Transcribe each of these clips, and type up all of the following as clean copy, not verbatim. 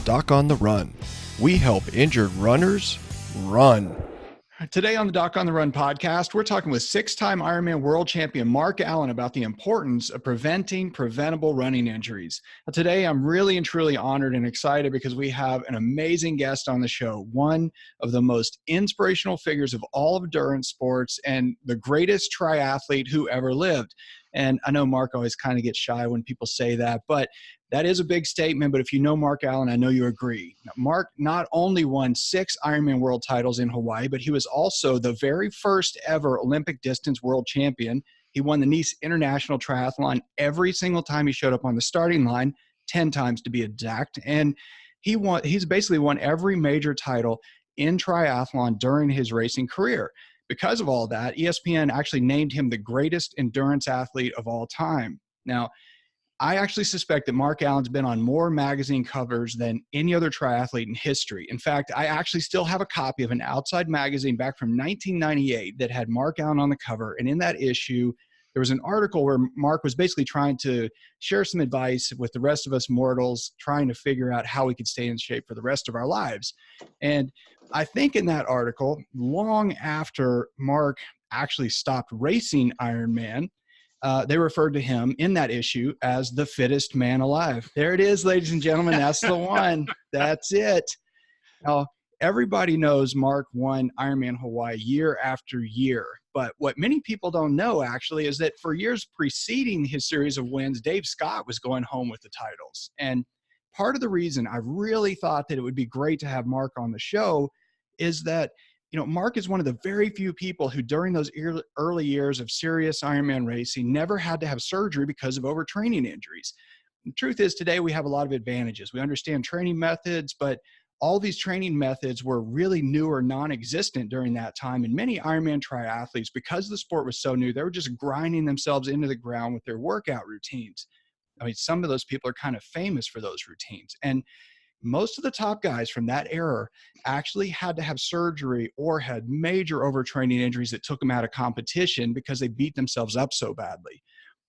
Doc on the Run. We help injured runners run. Today on the Doc on the Run podcast, we're talking with six-time Ironman world champion Mark Allen about the importance of preventing preventable running injuries. Today, I'm really and truly honored and excited because we have an amazing guest on the show, one of the most inspirational figures of all of endurance sports and the greatest triathlete who ever lived. And I know Mark always kind of gets shy when people say that, but that is a big statement. But if you know Mark Allen, I know you agree. Now, Mark not only won 6 Ironman world titles in Hawaii, but he was also the very first ever Olympic distance world champion. He won the Nice International Triathlon every single time he showed up on the starting line, 10 times to be exact. And he's basically won every major title in triathlon during his racing career. Because of all that, ESPN actually named him the greatest endurance athlete of all time. Now, I actually suspect that Mark Allen's been on more magazine covers than any other triathlete in history. In fact, I actually still have a copy of an Outside magazine back from 1998 that had Mark Allen on the cover. And in that issue, there was an article where Mark was basically trying to share some advice with the rest of us mortals, trying to figure out how we could stay in shape for the rest of our lives. And I think in that article, long after Mark actually stopped racing Ironman, they referred to him in that issue as the fittest man alive. There it is, ladies and gentlemen. That's the one. That's it. Now, everybody knows Mark won Ironman Hawaii year after year. But what many people don't know, actually, is that for years preceding his series of wins, Dave Scott was going home with the titles. And part of the reason I really thought that it would be great to have Mark on the show is that Mark is one of the very few people who during those early years of serious Ironman racing never had to have surgery because of overtraining injuries. The truth is today we have a lot of advantages. We understand training methods, but all these training methods were really new or non-existent during that time. And many Ironman triathletes, because the sport was so new, they were just grinding themselves into the ground with their workout routines. I mean, some of those people are kind of famous for those routines. And most of the top guys from that era actually had to have surgery or had major overtraining injuries that took them out of competition because they beat themselves up so badly.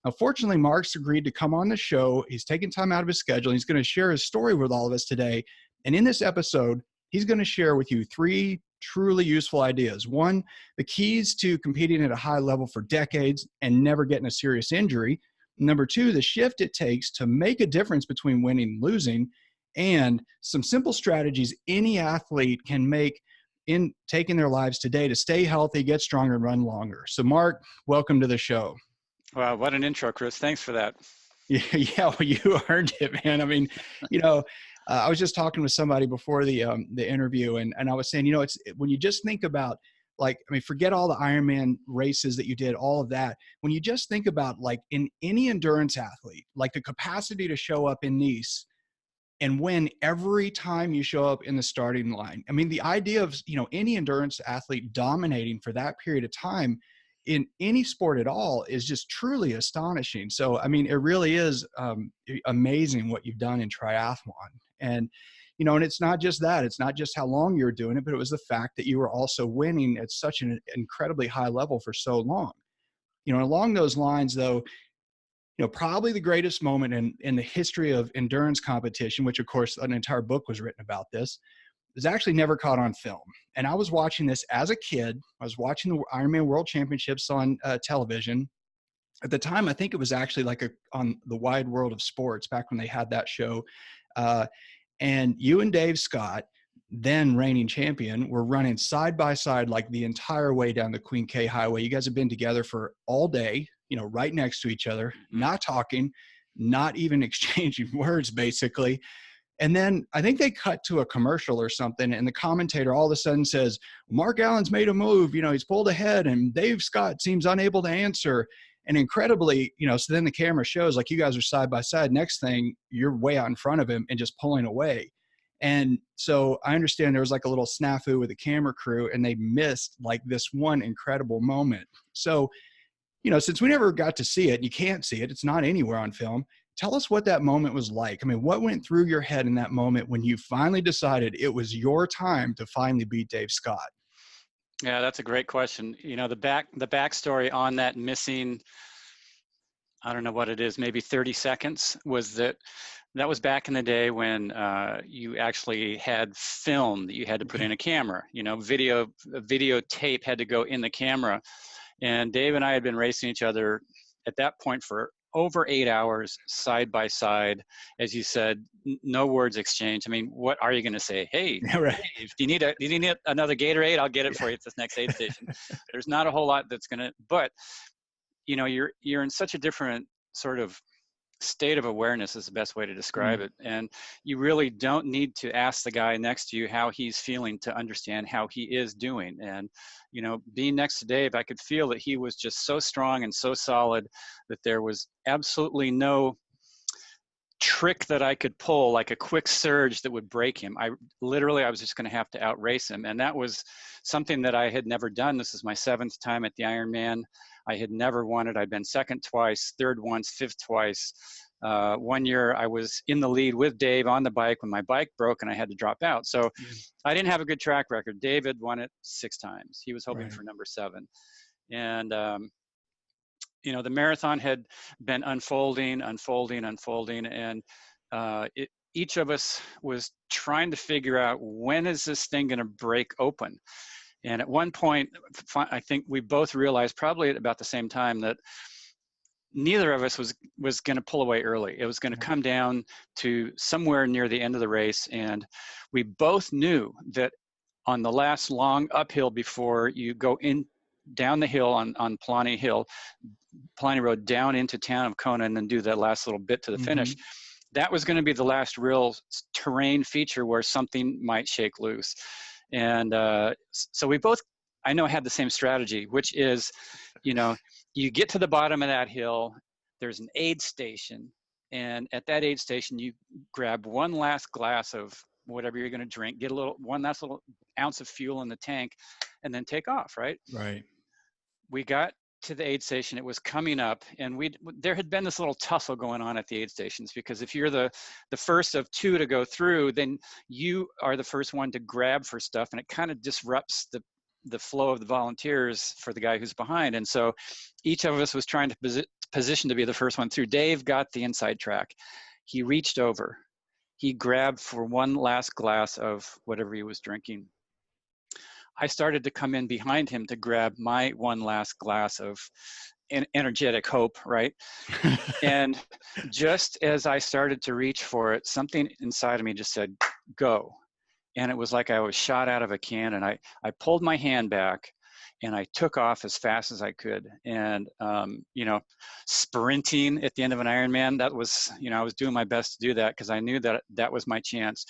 Now, fortunately, Mark's agreed to come on the show. He's taking time out of his schedule. He's going to share his story with all of us today. And in this episode, he's going to share with you 3 truly useful ideas. 1, the keys to competing at a high level for decades and never getting a serious injury. Number 2, the shift it takes to make a difference between winning and losing. And some simple strategies any athlete can make in taking their lives today to stay healthy, get stronger, and run longer. So, Mark, welcome to the show. Wow, what an intro, Chris. Thanks for that. Yeah, well, you earned it, man. I mean, I was just talking with somebody before the interview, and I was saying, it's when you just think about, forget all the Ironman races that you did, all of that. When you just think about, in any endurance athlete, the capacity to show up in Nice and win every time you show up in the starting line. I mean, the idea of, any endurance athlete dominating for that period of time in any sport at all is just truly astonishing. So, I mean, it really is amazing what you've done in triathlon. And, and it's not just that, it's not just how long you're doing it, but it was the fact that you were also winning at such an incredibly high level for so long. Along those lines, though, probably the greatest moment in the history of endurance competition, which of course an entire book was written about this, was actually never caught on film. And I was watching this as a kid. I was watching the Ironman World Championships on television. At the time, I think it was actually on the Wide World of Sports back when they had that show. And you and Dave Scott, then reigning champion, were running side by side the entire way down the Queen K Highway. You guys have been together for all day, right next to each other, not talking, not even exchanging words, basically. And then I think they cut to a commercial or something, and the commentator all of a sudden says, Mark Allen's made a move, he's pulled ahead, and Dave Scott seems unable to answer. And incredibly, so then the camera shows you guys are side by side. Next thing, you're way out in front of him and just pulling away. And so I understand there was a little snafu with the camera crew, and they missed this one incredible moment. So, since we never got to see it, you can't see it, it's not anywhere on film. Tell us what that moment was like. I mean, what went through your head in that moment when you finally decided it was your time to finally beat Dave Scott? Yeah, that's a great question. The backstory on that missing, I don't know what it is, maybe 30 seconds, was that That was back in the day when you actually had film that you had to put in a camera. You know, video tape had to go in the camera. And Dave and I had been racing each other at that point for over 8 hours side by side. As you said, no words exchanged. I mean, what are you going to say? Hey, Right. Dave, do you need another Gatorade? I'll get it for you at this next aid station. There's not a whole lot that's going to, but you know, you're in such a different sort of state of awareness is the best way to describe it. And you really don't need to ask the guy next to you how he's feeling to understand how he is doing. And, you know, being next to Dave, I could feel that he was just so strong and so solid that there was absolutely no trick that I could pull, like a quick surge that would break him. I was just going to have to outrace him. And that was something that I had never done. This is my 7th time at the Ironman. I had never won it. I'd been second twice, third once, fifth twice. 1 year I was in the lead with Dave on the bike when my bike broke and I had to drop out. So I didn't have a good track record. David won it 6 times. He was hoping for number 7. And, you know, the marathon had been unfolding. And each of us was trying to figure out, when is this thing going to break open? And at one point, I think we both realized, probably at about the same time, that neither of us was going to pull away early. It was going to come down to somewhere near the end of the race. And we both knew that on the last long uphill before you go in down the hill on Palani Road down into town of Kona and then do that last little bit to the finish, that was going to be the last real terrain feature where something might shake loose. And so we both, I know, had the same strategy, which is, you know, you get to the bottom of that hill, there's an aid station, and at that aid station, you grab one last glass of whatever you're going to drink, get one last little ounce of fuel in the tank, and then take off, right? Right. We got to the aid station, it was coming up, and there had been this little tussle going on at the aid stations, because if you're the first of 2 to go through, then you are the first one to grab for stuff, and it kind of disrupts the flow of the volunteers for the guy who's behind. And so each of us was trying to position to be the first one through. Dave got the inside track. He reached over, he grabbed for one last glass of whatever he was drinking. I started to come in behind him to grab my one last glass of energetic hope, right? And just as I started to reach for it, something inside of me just said, go. And it was like I was shot out of a can, and I pulled my hand back and I took off as fast as I could. And, you know, sprinting at the end of an Ironman, that was, you know, I was doing my best to do that because I knew that that was my chance.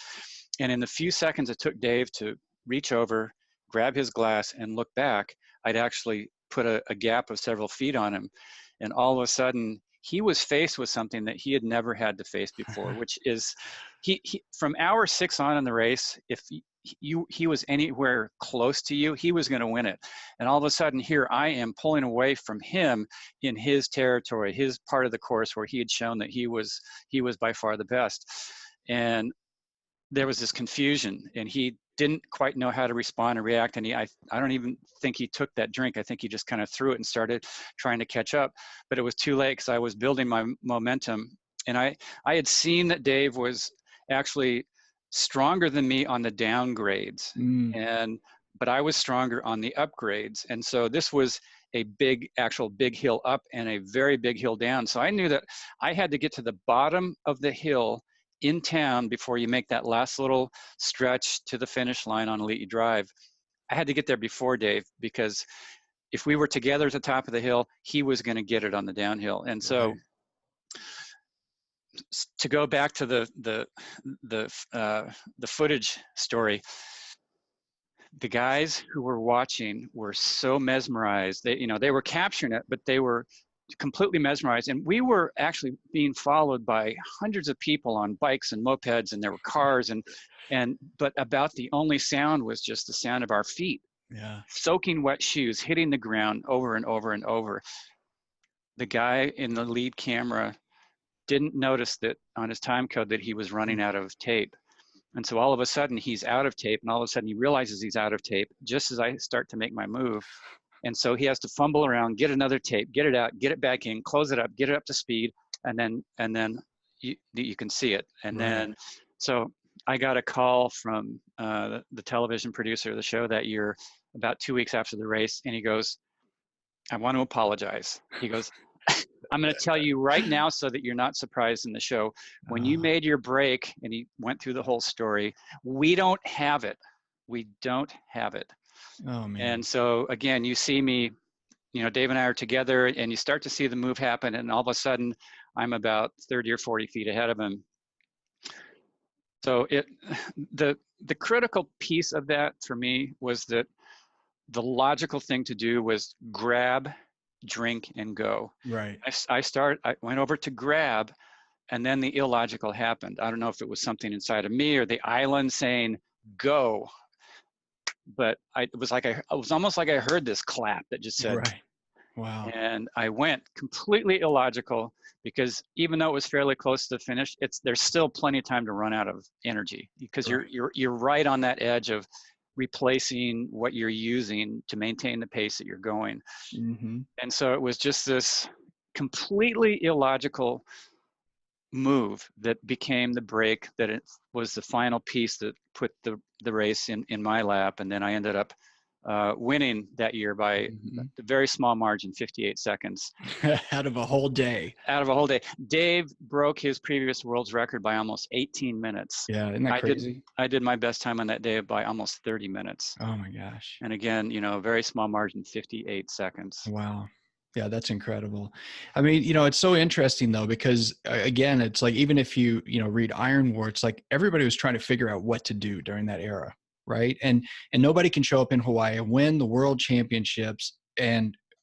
And in the few seconds it took Dave to reach over, grab his glass and look back, I'd actually put a gap of several feet on him. And all of a sudden he was faced with something that he had never had to face before, which is he from hour 6 on in the race, if he was anywhere close to you, he was going to win it. And all of a sudden here I am pulling away from him in his territory, his part of the course where he had shown that he was by far the best. And there was this confusion, and he didn't quite know how to respond and react. And I don't even think he took that drink. I think he just kind of threw it and started trying to catch up, but it was too late because I was building my momentum. And I had seen that Dave was actually stronger than me on the downgrades, but I was stronger on the upgrades. And so this was a big hill up and a very big hill down. So I knew that I had to get to the bottom of the hill in town before you make that last little stretch to the finish line on Elite Drive. I had to get there before Dave, because if we were together at the top of the hill, he was going to get it on the downhill. And so to go back to the footage story, the guys who were watching were so mesmerized. They were capturing it, but they were completely mesmerized. And we were actually being followed by hundreds of people on bikes and mopeds, and there were cars, but about the only sound was just the sound of our feet, soaking wet shoes, hitting the ground over and over and over. The guy in the lead camera didn't notice that on his time code that he was running out of tape. And so all of a sudden he's out of tape, and all of a sudden he realizes he's out of tape just as I start to make my move. And so he has to fumble around, get another tape, get it out, get it back in, close it up, get it up to speed, and then you can see it. And Right. then, so I got a call from the television producer of the show that year, about 2 weeks after the race, and he goes, "I want to apologize." He goes, "I'm going to tell you right now so that you're not surprised in the show. When you Oh, made your break," and he went through the whole story, "we don't have it. We don't have it." oh man. And so again, you see me, Dave and I are together, and you start to see the move happen, and all of a sudden I'm about 30 or 40 feet ahead of him. So the critical piece of that for me was that the logical thing to do was grab, drink, and go. Right. I went over to grab, and then the illogical happened. I don't know if it was something inside of me or the island saying go, but it was almost like I heard this clap that just said, Right. Wow. and I went completely illogical, because even though it was fairly close to the finish, there's still plenty of time to run out of energy, because Right. you're right on that edge of replacing what you're using to maintain the pace that you're going. Mm-hmm. And so it was just this completely illogical move that became the break, that it was the final piece that put the race in my lap. And then I ended up winning that year by Mm-hmm. a very small margin, 58 seconds Out of a whole day. out of a whole day. Dave broke his previous world's record by almost 18 minutes. Yeah. Isn't that crazy? I did my best time on that day by almost 30 minutes. Oh my gosh. And again, a very small margin, 58 seconds. Wow. Yeah, that's incredible. I mean, it's so interesting though, because again, it's like, even if you read Iron War, it's like everybody was trying to figure out what to do during that era. Right. And nobody can show up in Hawaii and win the world championships,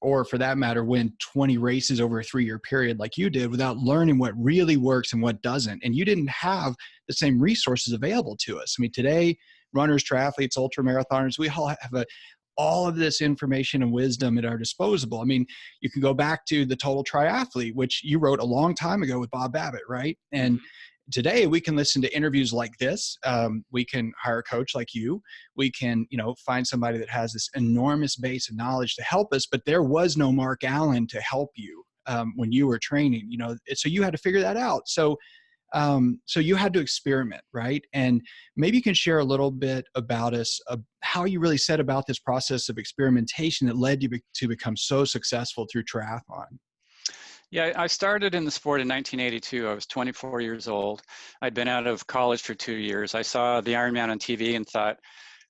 or for that matter, win 20 races over a 3-year period like you did, without learning what really works and what doesn't. And you didn't have the same resources available to us. I mean, today, runners, triathletes, ultra marathoners, we all have all of this information and wisdom at our disposal. I mean, you can go back to the Total Triathlete, which you wrote a long time ago with Bob Babbitt, right? And today we can listen to interviews like this. We can hire a coach like you. We can, find somebody that has this enormous base of knowledge to help us. But there was no Mark Allen to help you when you were training. So you had to figure that out. So you had to experiment, right? And maybe you can share a little bit about how you really set about this process of experimentation that led you to become so successful through triathlon. Yeah, I started in the sport in 1982. I was 24 years old. I'd been out of college for 2 years. I saw the Ironman on TV and thought,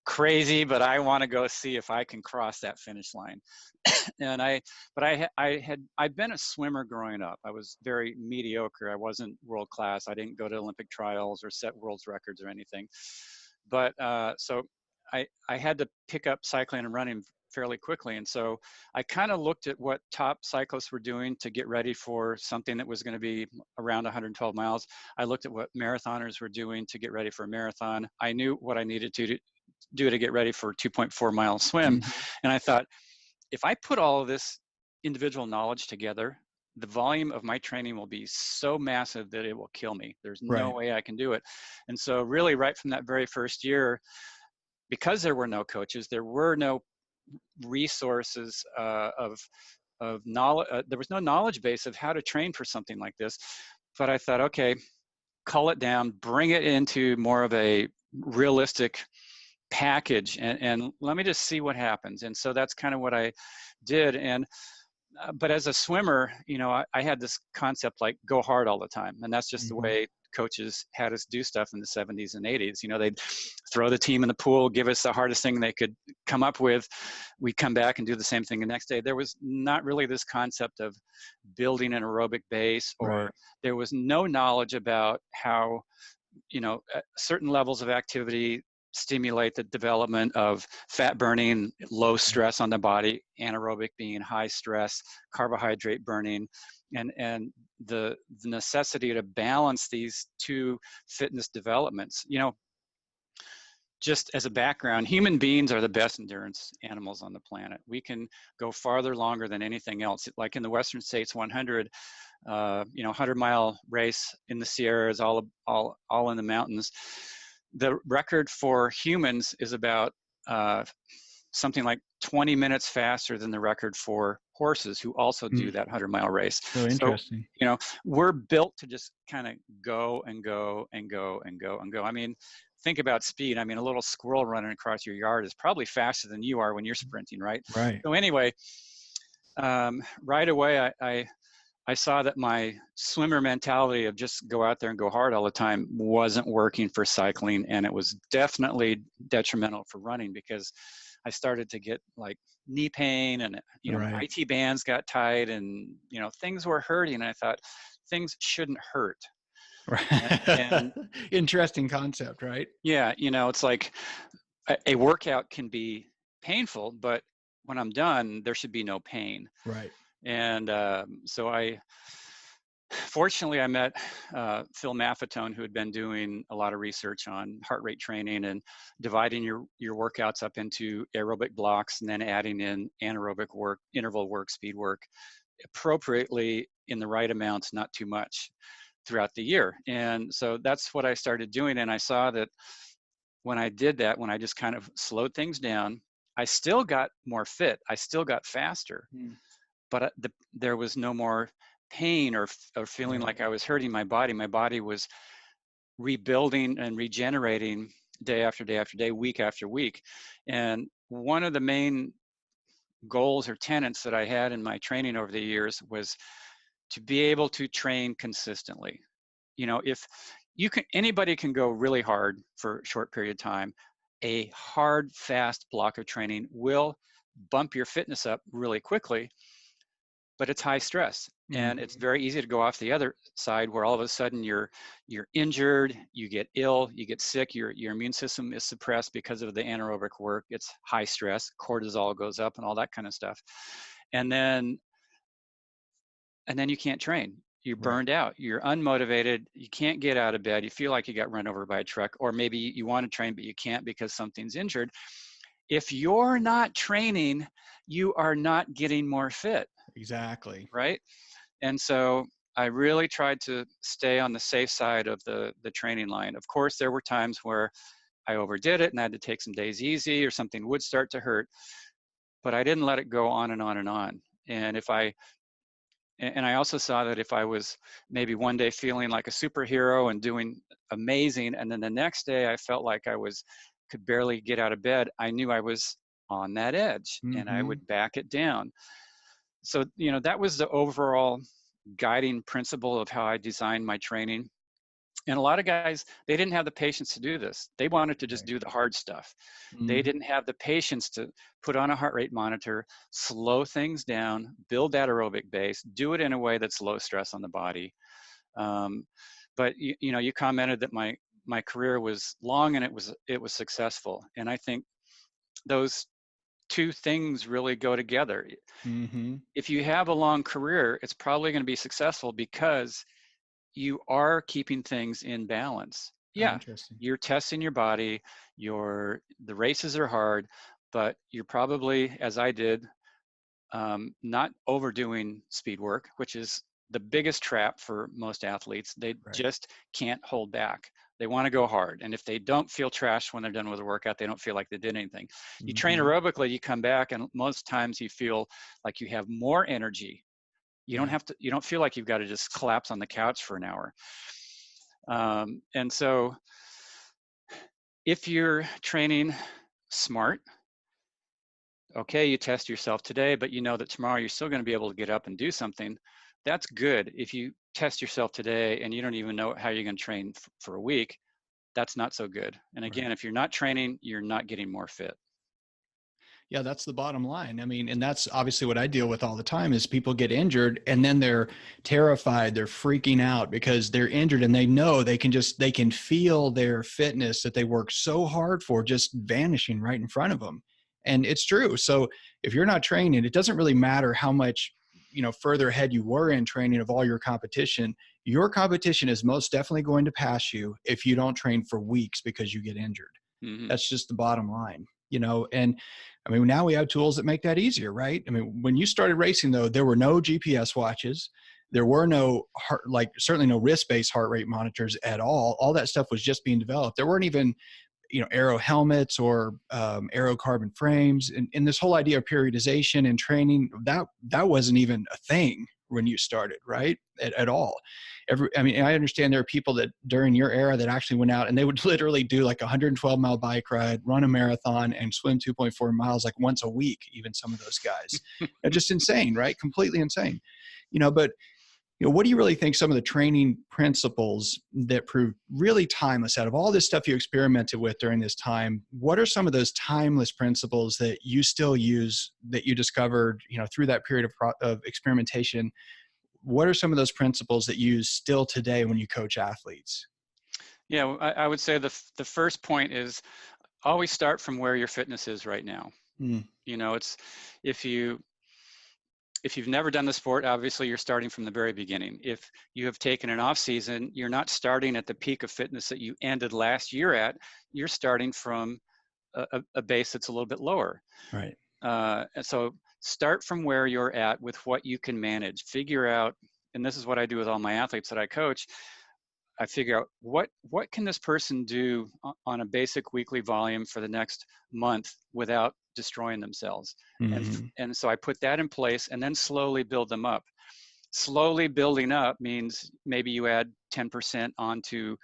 crazy, but I want to go see if I can cross that finish line. And I'd been a swimmer growing up. I was very mediocre. I wasn't world class. I didn't go to Olympic trials or set world's records or anything. But so I had to pick up cycling and running fairly quickly. And so I kind of looked at what top cyclists were doing to get ready for something that was going to be around 112 miles. I looked at what marathoners were doing to get ready for a marathon. I knew what I needed to do to get ready for a 2.4 mile swim. Mm-hmm. And I thought, if I put all of this individual knowledge together, the volume of my training will be so massive that it will kill me. There's no Right. way I can do it. And so really right from that very first year, because there were no coaches, there were no resources of knowledge. There was no knowledge base of how to train for something like this. But I thought, okay, cull it down, bring it into more of a realistic package, and let me just see what happens. And so that's kind of what I did. And but as a swimmer, I had this concept like go hard all the time, and that's just the way coaches had us do stuff in the 70s and 80s. They'd throw the team in the pool, give us the hardest thing they could come up with. We'd come back and do the same thing the next day. There was not really this concept of building an aerobic base, or there was no knowledge about how, certain levels of activity stimulate the development of fat burning, low stress on the body, anaerobic being high stress, carbohydrate burning, and the necessity to balance these two fitness developments. Just as a background, human beings are the best endurance animals on the planet. We can go farther longer than anything else. Like in the Western States 100, 100-mile race in the Sierras, all in the mountains. The record for humans is about something like 20 minutes faster than the record for horses who also do that 100-mile race. So interesting. So, we're built to just kind of go and go and go and go and go. I mean, think about speed. I mean, a little squirrel running across your yard is probably faster than you are when you're sprinting, right? Right. So anyway, right away, I saw that my swimmer mentality of just go out there and go hard all the time wasn't working for cycling, and it was definitely detrimental for running, because I started to get like knee pain, and my IT bands got tight, and things were hurting, and I thought things shouldn't hurt. Right. And Interesting concept, right? yeah, it's like a workout can be painful, but when I'm done, there should be no pain. Right. And so fortunately, I met Phil Maffetone, who had been doing a lot of research on heart rate training and dividing your workouts up into aerobic blocks and then adding in anaerobic work, interval work, speed work appropriately in the right amounts, not too much, throughout the year. And so that's what I started doing. And I saw that when I did that, when I just kind of slowed things down, I still got more fit. I still got faster, but there was no more pain or feeling like I was hurting my body. My body was rebuilding and regenerating day after day after day, week after week. And one of the main goals or tenets that I had in my training over the years was to be able to train consistently. If anybody can go really hard for a short period of time, a hard, fast block of training will bump your fitness up really quickly, but it's high stress. And it's very easy to go off the other side, where all of a sudden you're injured, you get ill, you get sick, your immune system is suppressed because of the anaerobic work. It's high stress, cortisol goes up and all that kind of stuff. And then you can't train. You're burned out, you're unmotivated, you can't get out of bed, you feel like you got run over by a truck, or maybe you want to train, but you can't because something's injured. If you're not training, you are not getting more fit. Exactly. Right? And so I really tried to stay on the safe side of the training line. Of course, there were times where I overdid it and I had to take some days easy, or something would start to hurt, but I didn't let it go on and on and on. And I also saw that if I was maybe one day feeling like a superhero and doing amazing, and then the next day I felt like I could barely get out of bed, I knew I was on that edge, and I would back it down. So, that was the overall guiding principle of how I designed my training. And a lot of guys, they didn't have the patience to do this. They wanted to just do the hard stuff. They didn't have the patience to put on a heart rate monitor, slow things down, build that aerobic base, do it in a way that's low stress on the body. But you commented that my career was long and it was successful. And I think those two things really go together. If you have a long career, it's probably going to be successful because you are keeping things in balance. Yeah, you're testing your body, the races are hard, but you're probably, as I did, not overdoing speed work, which is the biggest trap for most athletes. They just can't hold back. They want to go hard. And if they don't feel trashed when they're done with a workout, they don't feel like they did anything. You train aerobically, you come back, and most times you feel like you have more energy. You don't feel like you've got to just collapse on the couch for an hour. And so if you're training smart, okay, you test yourself today, but you know that tomorrow you're still going to be able to get up and do something. That's good. If you test yourself today and you don't even know how you're going to train for a week, that's not so good. And again, if you're not training, you're not getting more fit. Yeah, that's the bottom line. I mean, and that's obviously what I deal with all the time is people get injured and then they're terrified, they're freaking out because they're injured, and they know they can feel their fitness that they work so hard for just vanishing right in front of them. And it's true. So if you're not training, it doesn't really matter how much, further ahead you were in training of all your competition. Your competition is most definitely going to pass you if you don't train for weeks because you get injured. That's just the bottom line. And I mean, now we have tools that make that easier, right? I mean, when you started racing though, there were no GPS watches. There were no certainly no wrist-based heart rate monitors at all. All that stuff was just being developed. There weren't even aero helmets or aero carbon frames, and this whole idea of periodization and training, that wasn't even a thing when you started, right? At all. I understand there are people that during your era that actually went out and they would literally do like a 112-mile bike ride, run a marathon, and swim 2.4 miles like once a week. Even some of those guys, just insane, right? Completely insane. But what do you really think some of the training principles that proved really timeless out of all this stuff you experimented with during this time? What are some of those timeless principles that you still use that you discovered, through that period of experimentation? What are some of those principles that you use still today when you coach athletes? Yeah, well, I would say the first point is always start from where your fitness is right now. It's if you've never done the sport, obviously you're starting from the very beginning. If you have taken an off season, you're not starting at the peak of fitness that you ended last year at. You're starting from a base that's a little bit lower. Right. And so start from where you're at with what you can manage. Figure out, and this is what I do with all my athletes that I coach. I figure out what can this person do on a basic weekly volume for the next month without destroying themselves. And so I put that in place and then slowly build them up. Slowly building up means maybe you add 10% onto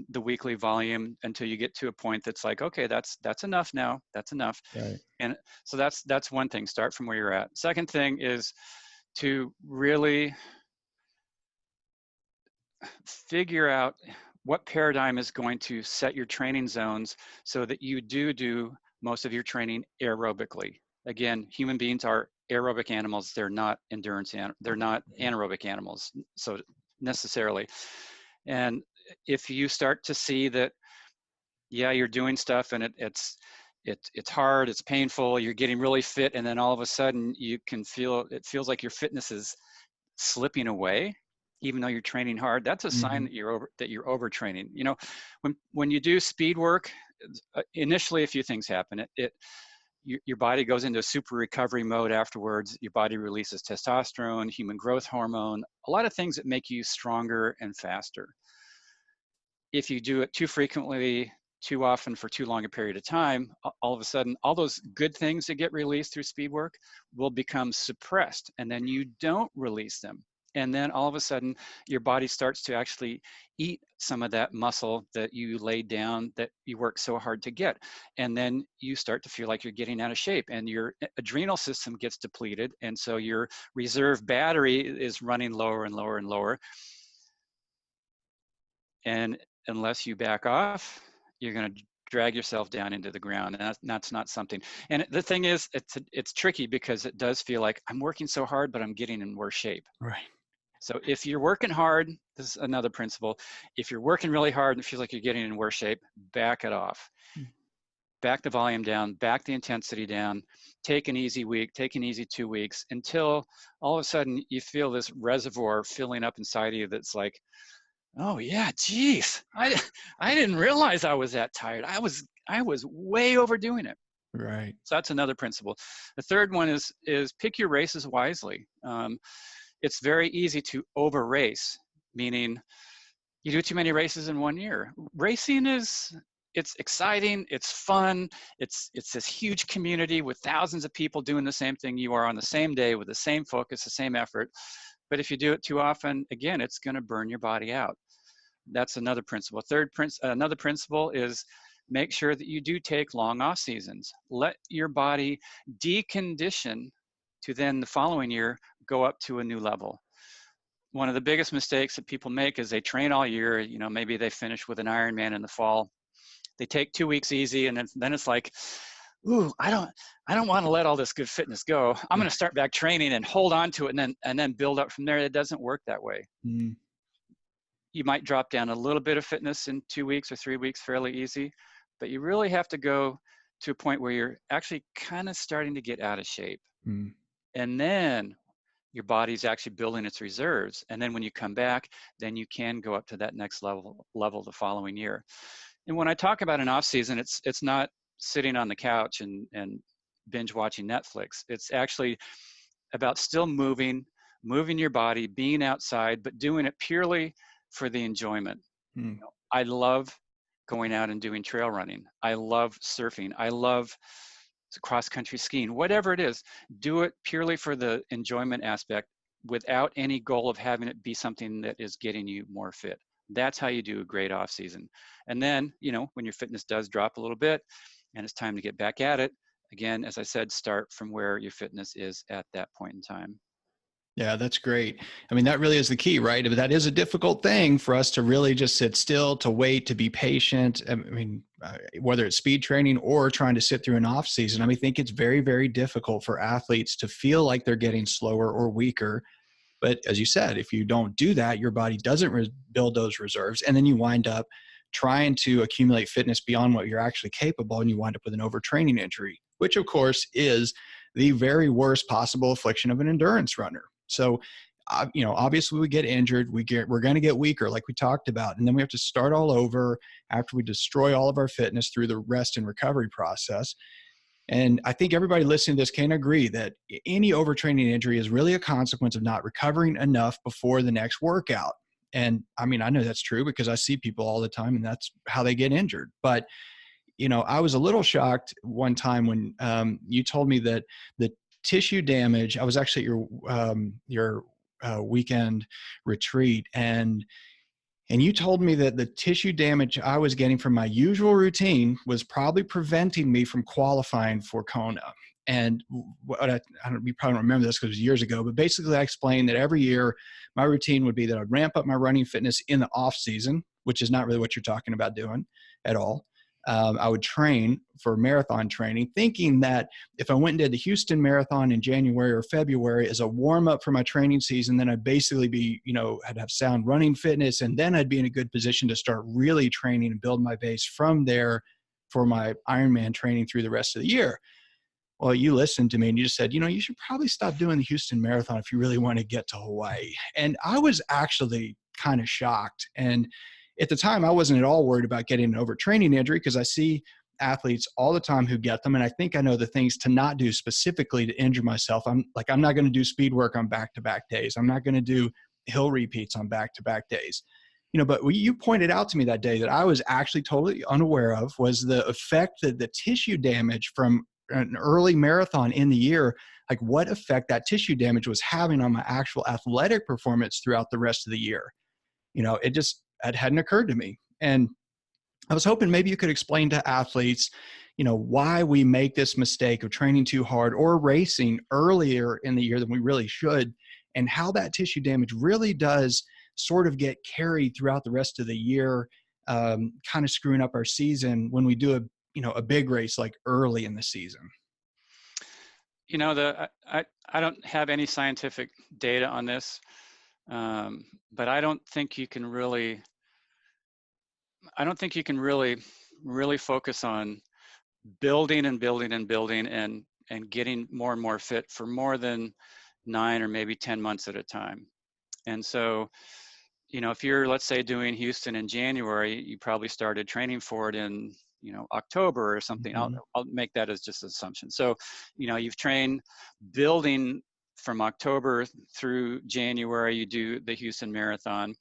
the weekly volume until you get to a point that's like, okay, that's enough now. That's enough. Right. And so that's one thing. Start from where you're at. Second thing is to really figure out what paradigm is going to set your training zones so that you do most of your training aerobically. Again, human beings are aerobic animals. They're not they're not anaerobic animals, so necessarily. And if you start to see that, yeah, you're doing stuff and it's hard, it's painful, you're getting really fit, and then all of a sudden you can feel, it feels like your fitness is slipping away, even though you're training hard, that's a sign that you're overtraining. When you do speed work, initially a few things happen. Your body goes into a super recovery mode afterwards. Your body releases testosterone, human growth hormone, a lot of things that make you stronger and faster. If you do it too frequently, too often, for too long a period of time, all of a sudden, all those good things that get released through speed work will become suppressed, and then you don't release them. And then all of a sudden, your body starts to actually eat some of that muscle that you laid down, that you worked so hard to get. And then you start to feel like you're getting out of shape, and your adrenal system gets depleted. And so your reserve battery is running lower and lower and lower. And unless you back off, you're going to drag yourself down into the ground, and that's not something. And the thing is, it's tricky because it does feel like I'm working so hard, but I'm getting in worse shape. Right. So if you're working hard, this is another principle. If you're working really hard and it feels like you're getting in worse shape, back it off. Back the volume down, back the intensity down, take an easy week, take an easy 2 weeks, until all of a sudden you feel this reservoir filling up inside of you that's like, oh yeah, geez, I didn't realize I was that tired. I was way overdoing it. Right. So that's another principle. The third one is pick your races wisely. It's very easy to over race, meaning you do too many races in 1 year. Racing it's exciting, it's fun, it's this huge community with thousands of people doing the same thing you are on the same day with the same focus, the same effort. But if you do it too often, again, it's going to burn your body out. That's another principle. Another principle is make sure that you do take long off seasons. Let your body decondition to then the following year go up to a new level. One of the biggest mistakes that people make is they train all year. Maybe they finish with an Ironman in the fall. They take 2 weeks easy, and then it's like, ooh, I don't want to let all this good fitness go. I'm going to start back training and hold on to it, and then build up from there. It doesn't work that way. You might drop down a little bit of fitness in 2 weeks or 3 weeks fairly easy, but you really have to go to a point where you're actually kind of starting to get out of shape. And then your body's actually building its reserves. And then when you come back, then you can go up to that next level the following year. And when I talk about an off season, it's not sitting on the couch and binge watching Netflix. It's actually about still moving your body, being outside, but doing it purely for the enjoyment. I love going out and doing trail running. I love surfing. I love cross-country skiing. Whatever it is, do it purely for the enjoyment aspect without any goal of having it be something that is getting you more fit. That's how you do a great off season. And then, when your fitness does drop a little bit and it's time to get back at it, again, as I said, start from where your fitness is at that point in time. Yeah, that's great. I mean, that really is the key, right? That is a difficult thing for us to really just sit still, to wait, to be patient. I mean, whether it's speed training or trying to sit through an off season, I think it's very, very difficult for athletes to feel like they're getting slower or weaker. But as you said, if you don't do that, your body doesn't build those reserves. And then you wind up trying to accumulate fitness beyond what you're actually capable. And you wind up with an overtraining injury, which of course is the very worst possible affliction of an endurance runner. So, obviously we get injured, we're going to get weaker, like we talked about, and then we have to start all over after we destroy all of our fitness through the rest and recovery process. And I think everybody listening to this can agree that any overtraining injury is really a consequence of not recovering enough before the next workout. And I mean, I know that's true because I see people all the time and that's how they get injured. But, I was a little shocked one time when you told me that the tissue damage, I was actually at your weekend retreat, and you told me that the tissue damage I was getting from my usual routine was probably preventing me from qualifying for Kona. And what you probably don't remember this because it was years ago, but basically I explained that every year my routine would be that I'd ramp up my running fitness in the off season, which is not really what you're talking about doing at all. I would train for marathon training, thinking that if I went and did the Houston Marathon in January or February as a warm up for my training season, then I'd basically be, I'd have sound running fitness, and then I'd be in a good position to start really training and build my base from there for my Ironman training through the rest of the year. Well, you listened to me and you just said, you should probably stop doing the Houston Marathon if you really want to get to Hawaii. And I was actually kind of shocked. And at the time, I wasn't at all worried about getting an overtraining injury because I see athletes all the time who get them. And I think I know the things to not do specifically to injure myself. I'm not going to do speed work on back-to-back days. I'm not going to do hill repeats on back-to-back days. But what you pointed out to me that day that I was actually totally unaware of was the effect that the tissue damage from an early marathon in the year, like what effect that tissue damage was having on my actual athletic performance throughout the rest of the year. It hadn't occurred to me. And I was hoping maybe you could explain to athletes, why we make this mistake of training too hard or racing earlier in the year than we really should, and how that tissue damage really does sort of get carried throughout the rest of the year, kind of screwing up our season when we do a big race like early in the season. I don't have any scientific data on this, but I don't think you can really really focus on building and building and building and getting more and more fit for more than 9 or maybe 10 months at a time. And so, if you're, let's say, doing Houston in January, you probably started training for it in, October or something. Mm-hmm. I'll make that as just an assumption. So, you've trained building from October through January, you do the Houston Marathon.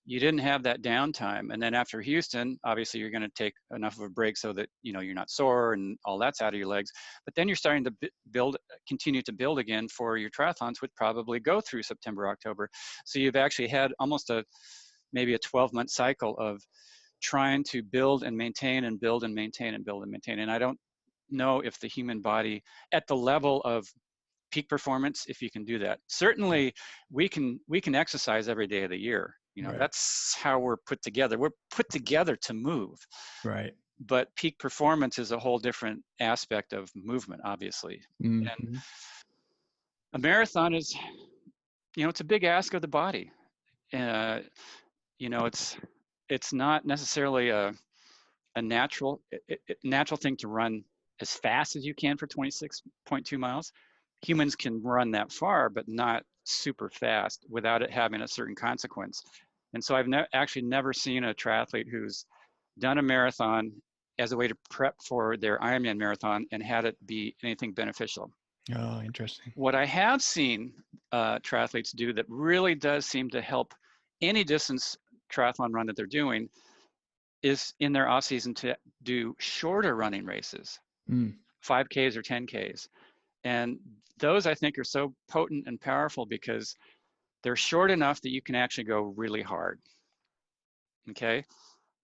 You didn't have that downtime. And then after Houston, obviously you're going to take enough of a break so that, you're not sore and all that's out of your legs. But then you're starting to continue to build again for your triathlons, which probably go through September, October. So you've actually had almost maybe a 12-month cycle of trying to build and maintain and build and maintain and build and maintain. And I don't know if the human body at the level of peak performance, if you can do that. Certainly we can exercise every day of the year. Right. That's how we're put together. We're put together to move. Right. But peak performance is a whole different aspect of movement, obviously. Mm-hmm. And a marathon is, it's a big ask of the body. It's not necessarily a natural thing to run as fast as you can for 26.2 miles. Humans can run that far, but not super fast without it having a certain consequence. And so I've actually never seen a triathlete who's done a marathon as a way to prep for their Ironman marathon and had it be anything beneficial. Oh, interesting. What I have seen triathletes do that really does seem to help any distance triathlon run that they're doing is in their off season to do shorter running races, 5Ks or 10Ks. And those I think are so potent and powerful because they're short enough that you can actually go really hard. Okay.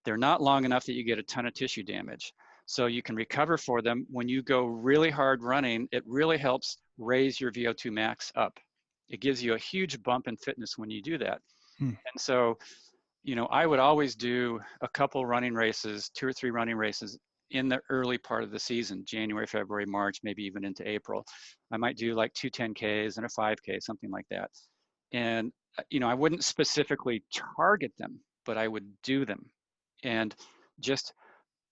They're not long enough that you get a ton of tissue damage. So you can recover for them. When you go really hard running, it really helps raise your VO2 max up. It gives you a huge bump in fitness when you do that. And so, you know, I would always do a couple running races, 2 or 3 running races in the early part of the season, January, February, March, maybe even into April. I might do like 2 10Ks and a 5K, something like that. And, you know, I wouldn't specifically target them, but I would do them. And just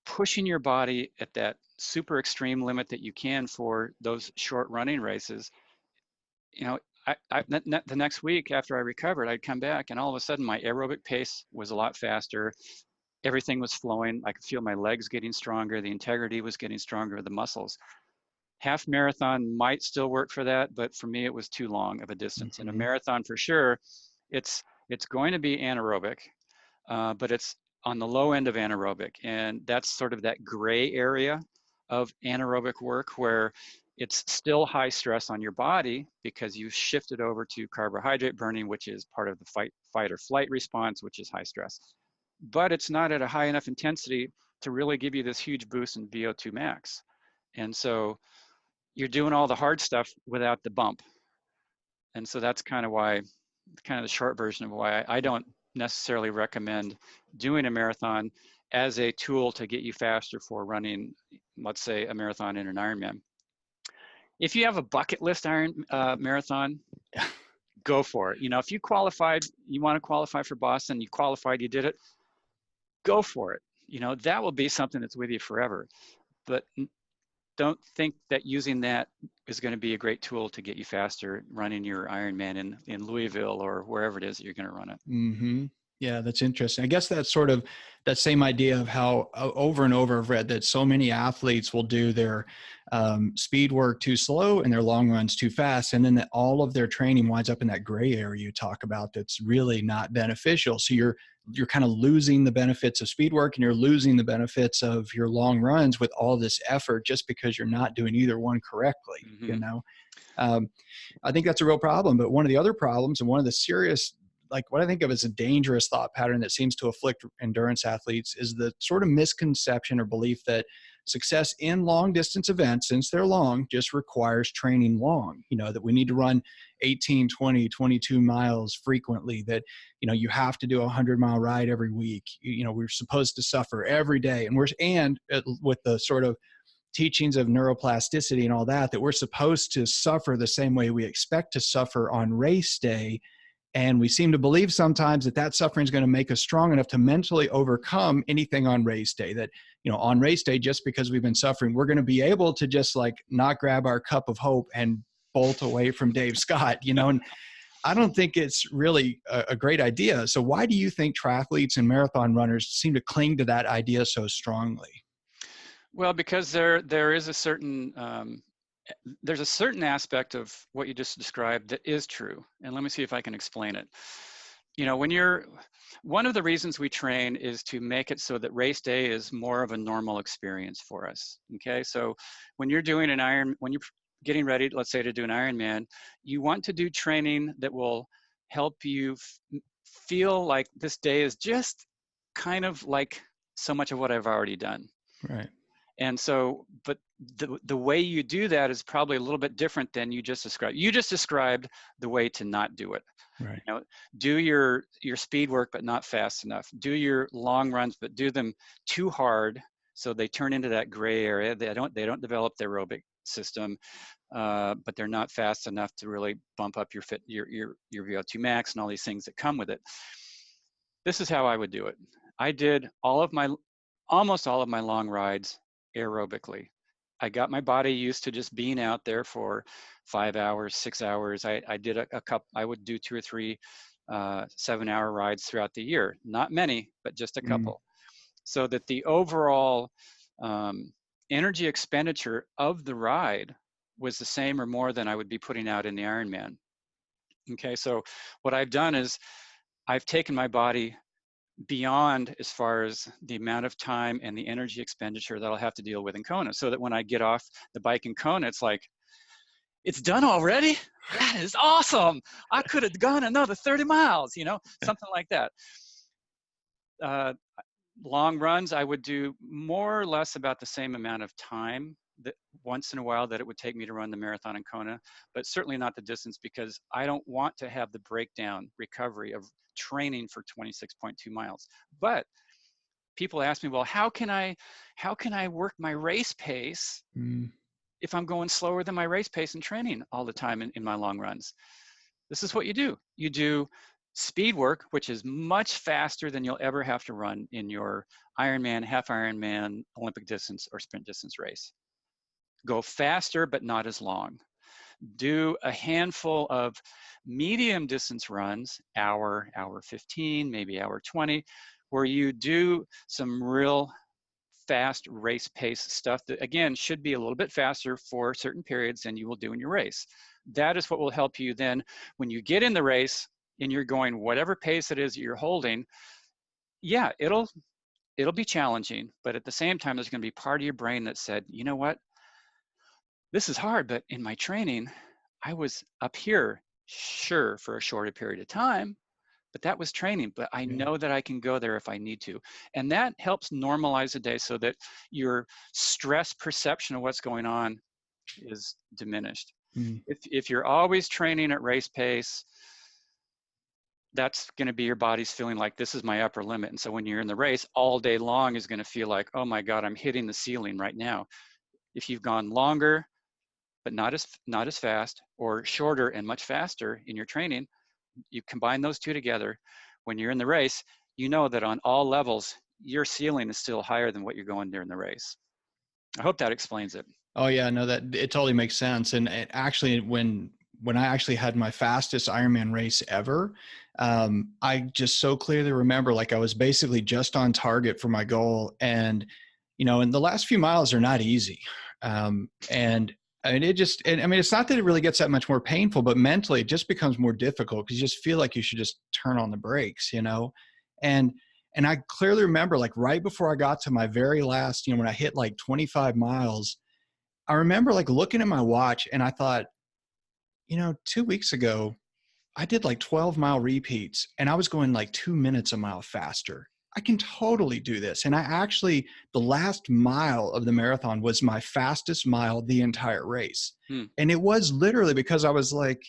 pushing your body at that super extreme limit that you can for those short running races, you know, the next week after I recovered, I'd come back and all of a sudden my aerobic pace was a lot faster. Everything was flowing. I could feel my legs getting stronger. The integrity was getting stronger, the muscles. Half marathon might still work for that, but for me, it was too long of a distance. In a marathon, for sure, it's going to be anaerobic, but it's on the low end of anaerobic. And that's sort of that gray area of anaerobic work where it's still high stress on your body because you've shifted over to carbohydrate burning, which is part of the fight or flight response, which is high stress. But it's not at a high enough intensity to really give you this huge boost in VO2 max. And so you're doing all the hard stuff without the bump. And so that's kind of the short version of why I don't necessarily recommend doing a marathon as a tool to get you faster for running, let's say, a marathon in an Ironman. If you have a bucket list marathon, go for it. You know, if you qualified, you want to qualify for Boston, you qualified, you did it, go for it. You know, that will be something that's with you forever. But don't think that using that is going to be a great tool to get you faster running your Ironman in Louisville or wherever it is that you're going to run it. Yeah, that's interesting. I guess that's sort of that same idea of how over and over I've read that so many athletes will do their speed work too slow and their long runs too fast. And then that all of their training winds up in that gray area you talk about that's really not beneficial. So you're kind of losing the benefits of speed work and you're losing the benefits of your long runs with all this effort just because you're not doing either one correctly, you know? I think that's a real problem. But one of the other problems and one of the serious, like what I think of as a dangerous thought pattern that seems to afflict endurance athletes is the sort of misconception or belief that success in long distance events, since they're long, just requires training long, you know, that we need to run 18, 20, 22 miles frequently, that, you know, you have to do a 100-mile ride every week. You know, we're supposed to suffer every day. And with the sort of teachings of neuroplasticity and all that, that we're supposed to suffer the same way we expect to suffer on race day. And we seem to believe sometimes that that suffering is going to make us strong enough to mentally overcome anything on race day. That, you know, on race day, just because we've been suffering, we're going to be able to just like not grab our cup of hope and bolt away from Dave Scott, you know. And I don't think it's really a great idea. So why do you think triathletes and marathon runners seem to cling to that idea so strongly? Well, because there is a certain there's a certain aspect of what you just described that is true. And let me see if I can explain it. You know, one of the reasons we train is to make it so that race day is more of a normal experience for us. Okay. So when you're doing when you're getting ready, let's say to do an Ironman, you want to do training that will help you feel like this day is just kind of like so much of what I've already done. Right. And so, but the way you do that is probably a little bit different than you just described. You just described the way to not do it. Right. You know, do your speed work, but not fast enough. Do your long runs, but do them too hard, so they turn into that gray area. They don't develop the aerobic system, but they're not fast enough to really bump up your VO2 max and all these things that come with it. This is how I would do it. I did almost all of my long rides aerobically. I got my body used to just being out there for 5 hours, 6 hours. I did a couple, I would do 2 or 3 7-hour rides throughout the year. Not many, but just a couple. So that the overall energy expenditure of the ride was the same or more than I would be putting out in the Ironman. Okay, so what I've done is I've taken my body beyond as far as the amount of time and the energy expenditure that I'll have to deal with in Kona, so that when I get off the bike in Kona, it's like, it's done already? That is awesome. I could have gone another 30 miles, something like that. Long runs, I would do more or less about the same amount of time that once in a while that it would take me to run the marathon in Kona, but certainly not the distance, because I don't want to have the breakdown recovery of training for 26.2 miles. But people ask me, well, how can I work my race pace if I'm going slower than my race pace in training all the time in my long runs? This is what you do. You do speed work, which is much faster than you'll ever have to run in your Ironman, half Ironman, Olympic distance, or sprint distance race. Go faster, but not as long. Do a handful of medium distance runs, hour 15, maybe hour 20, where you do some real fast race pace stuff that, again, should be a little bit faster for certain periods than you will do in your race. That is what will help you then when you get in the race and you're going whatever pace it is that you're holding. Yeah, it'll be challenging, but at the same time, there's going to be part of your brain that said, you know what, this is hard, but in my training, I was up here, sure, for a shorter period of time, but that was training, but I know that I can go there if I need to. And that helps normalize the day so that your stress perception of what's going on is diminished. If you're always training at race pace, that's going to be your body's feeling like, this is my upper limit. And so when you're in the race all day long, is going to feel like, oh my God, I'm hitting the ceiling right now. If you've gone longer, but not as fast, or shorter and much faster in your training, you combine those two together. When you're in the race, you know that on all levels, your ceiling is still higher than what you're going during the race. I hope that explains it. Oh yeah, no, that it totally makes sense. And it actually, when I actually had my fastest Ironman race ever, I just so clearly remember, like, I was basically just on target for my goal. And, and the last few miles are not easy. And I mean, it's not that it really gets that much more painful, but mentally it just becomes more difficult because you just feel like you should just turn on the brakes, and I clearly remember, like, right before I got to my very last, when I hit like 25 miles, I remember like looking at my watch and I thought, 2 weeks ago, I did like 12-mile repeats and I was going like 2 minutes a mile faster. I can totally do this. And the last mile of the marathon was my fastest mile the entire race. And it was literally because I was like,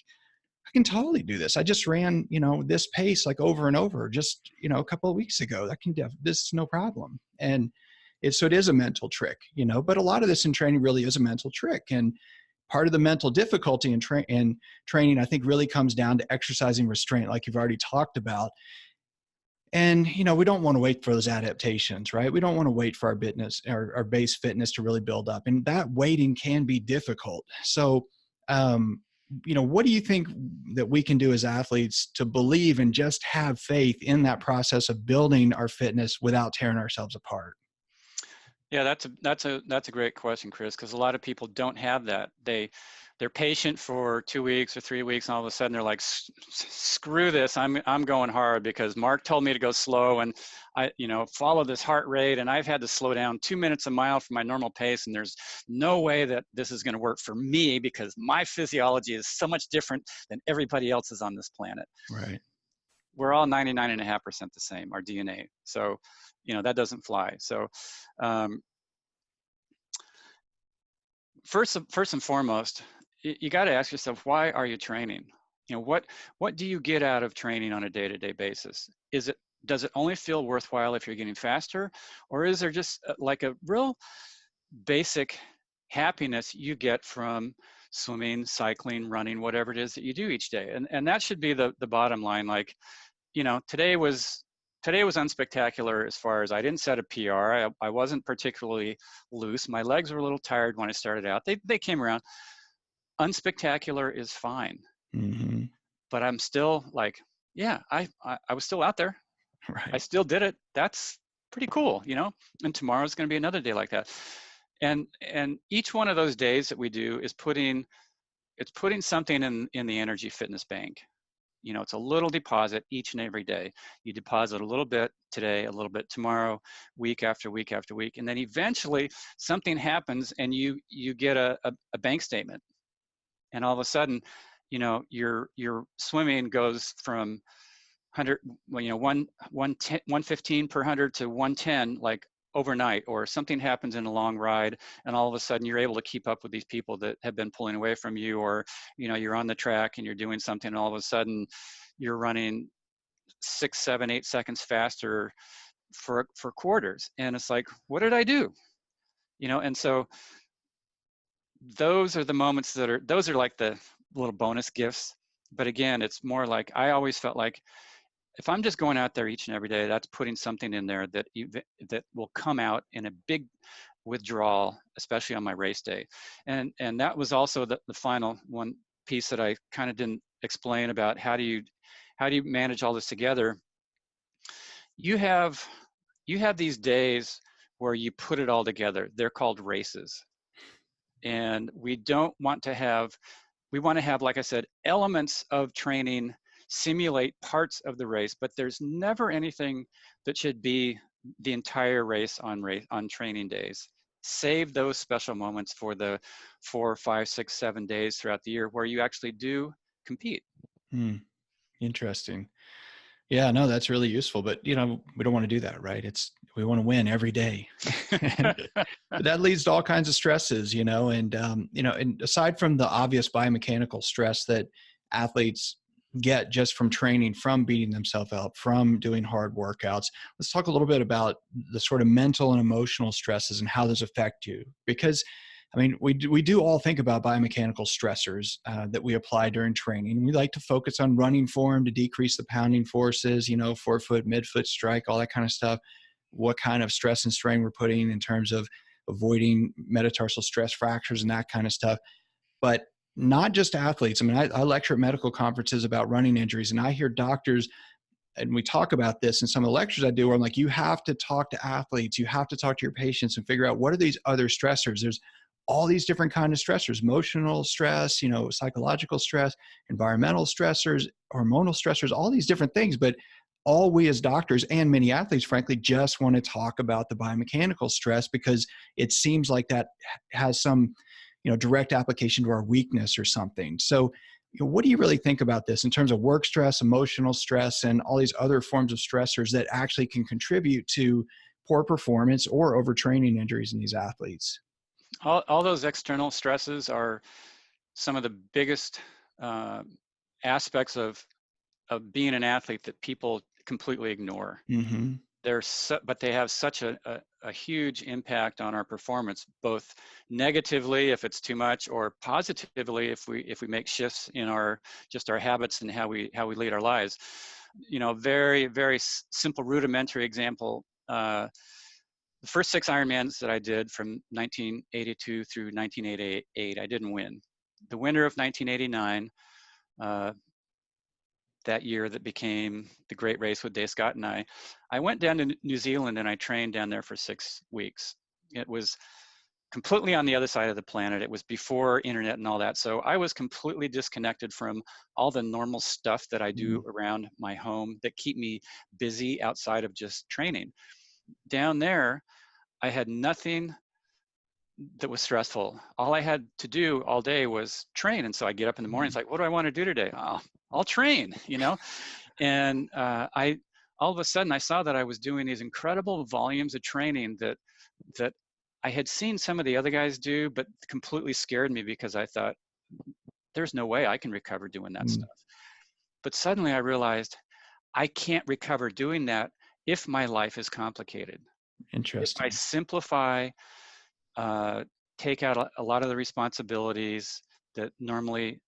I can totally do this. I just ran, this pace like over and over just, a couple of weeks ago. This is no problem. And so it is a mental trick, but a lot of this in training really is a mental trick. And part of the mental difficulty in training, I think, really comes down to exercising restraint, like you've already talked about. And, we don't want to wait for those adaptations, right? We don't want to wait for our base fitness to really build up. And that waiting can be difficult. So, what do you think that we can do as athletes to believe and just have faith in that process of building our fitness without tearing ourselves apart? Yeah, that's a great question, Chris, because a lot of people don't have that. They're patient for 2 weeks or 3 weeks, and all of a sudden they're like, screw this, I'm going hard because Mark told me to go slow, and I follow this heart rate, and I've had to slow down 2 minutes a mile from my normal pace, and there's no way that this is going to work for me because my physiology is so much different than everybody else's on this planet. Right. We're all 99.5% the same, our DNA. So, that doesn't fly. So, first and foremost, you got to ask yourself, why are you training? What do you get out of training on a day-to-day basis? Does it only feel worthwhile if you're getting faster, or is there just like a real basic happiness you get from swimming, cycling, running, whatever it is that you do each day? And that should be the bottom line. Like, today was unspectacular as far as I didn't set a PR. I wasn't particularly loose. My legs were a little tired when I started out. They came around. Unspectacular is fine. Mm-hmm. But I'm still like, yeah, I was still out there. Right. I still did it. That's pretty cool, and tomorrow's going to be another day like that. And each one of those days that we do is putting something in the energy fitness bank. It's a little deposit each and every day. You deposit a little bit today, a little bit tomorrow, week after week after week, and then eventually something happens and you get a bank statement, and all of a sudden, your swimming goes from 100, 115 per 100 to 110 like overnight, or something happens in a long ride and all of a sudden you're able to keep up with these people that have been pulling away from you, or you're on the track and you're doing something and all of a sudden you're running 6, 7, 8 seconds faster for quarters, and it's like, what did I do? And so those are the moments those are like the little bonus gifts. But again, it's more like, I always felt like if I'm just going out there each and every day, that's putting something in there that will come out in a big withdrawal, especially on my race day. And that was also the final one piece that I kind of didn't explain about how do you manage all this together. You have these days where you put it all together. They're called races. And we want to have, like I said, elements of training simulate parts of the race, but there's never anything that should be the entire race on training days. Save those special moments for the 4, 5, 6, 7 days throughout the year where you actually do compete. Interesting. Yeah, no, that's really useful, but we don't want to do that, right? We want to win every day. But that leads to all kinds of stresses, and aside from the obvious biomechanical stress that athletes get just from training, from beating themselves up, from doing hard workouts, let's talk a little bit about the sort of mental and emotional stresses and how those affect you. Because we do all think about biomechanical stressors that we apply during training. We like to focus on running form to decrease the pounding forces, forefoot, midfoot strike, all that kind of stuff. What kind of stress and strain we're putting in terms of avoiding metatarsal stress fractures and that kind of stuff. But not just athletes. I lecture at medical conferences about running injuries, and I hear doctors, and we talk about this in some of the lectures I do, where I'm like, you have to talk to athletes, you have to talk to your patients and figure out what are these other stressors. There's all these different kinds of stressors: emotional stress, psychological stress, environmental stressors, hormonal stressors, all these different things. But all we as doctors and many athletes, frankly, just want to talk about the biomechanical stress because it seems like that has some, direct application to our weakness or something. So, what do you really think about this in terms of work stress, emotional stress, and all these other forms of stressors that actually can contribute to poor performance or overtraining injuries in these athletes? All those external stresses are some of the biggest aspects of being an athlete that people completely ignore. Mm-hmm. But they have such a huge impact on our performance, both negatively if it's too much, or positively if we make shifts in our habits and how we lead our lives. Very, very simple rudimentary example. The first 6 Ironmans that I did from 1982 through 1988, I didn't win. The winter of 1989, that year that became the Great Race with Dave Scott and I went down to New Zealand and I trained down there for 6 weeks. It was completely on the other side of the planet. It was before internet and all that. So I was completely disconnected from all the normal stuff that I do around my home that keep me busy outside of just training. Down there, I had nothing that was stressful. All I had to do all day was train. And so I get up in the morning, it's like, what do I want to do today? Oh, I'll train, And I all of a sudden I saw that I was doing these incredible volumes of training that I had seen some of the other guys do, but completely scared me because I thought, there's no way I can recover doing that stuff. But suddenly I realized I can't recover doing that if my life is complicated. Interesting. If I simplify, take out a lot of the responsibilities that normally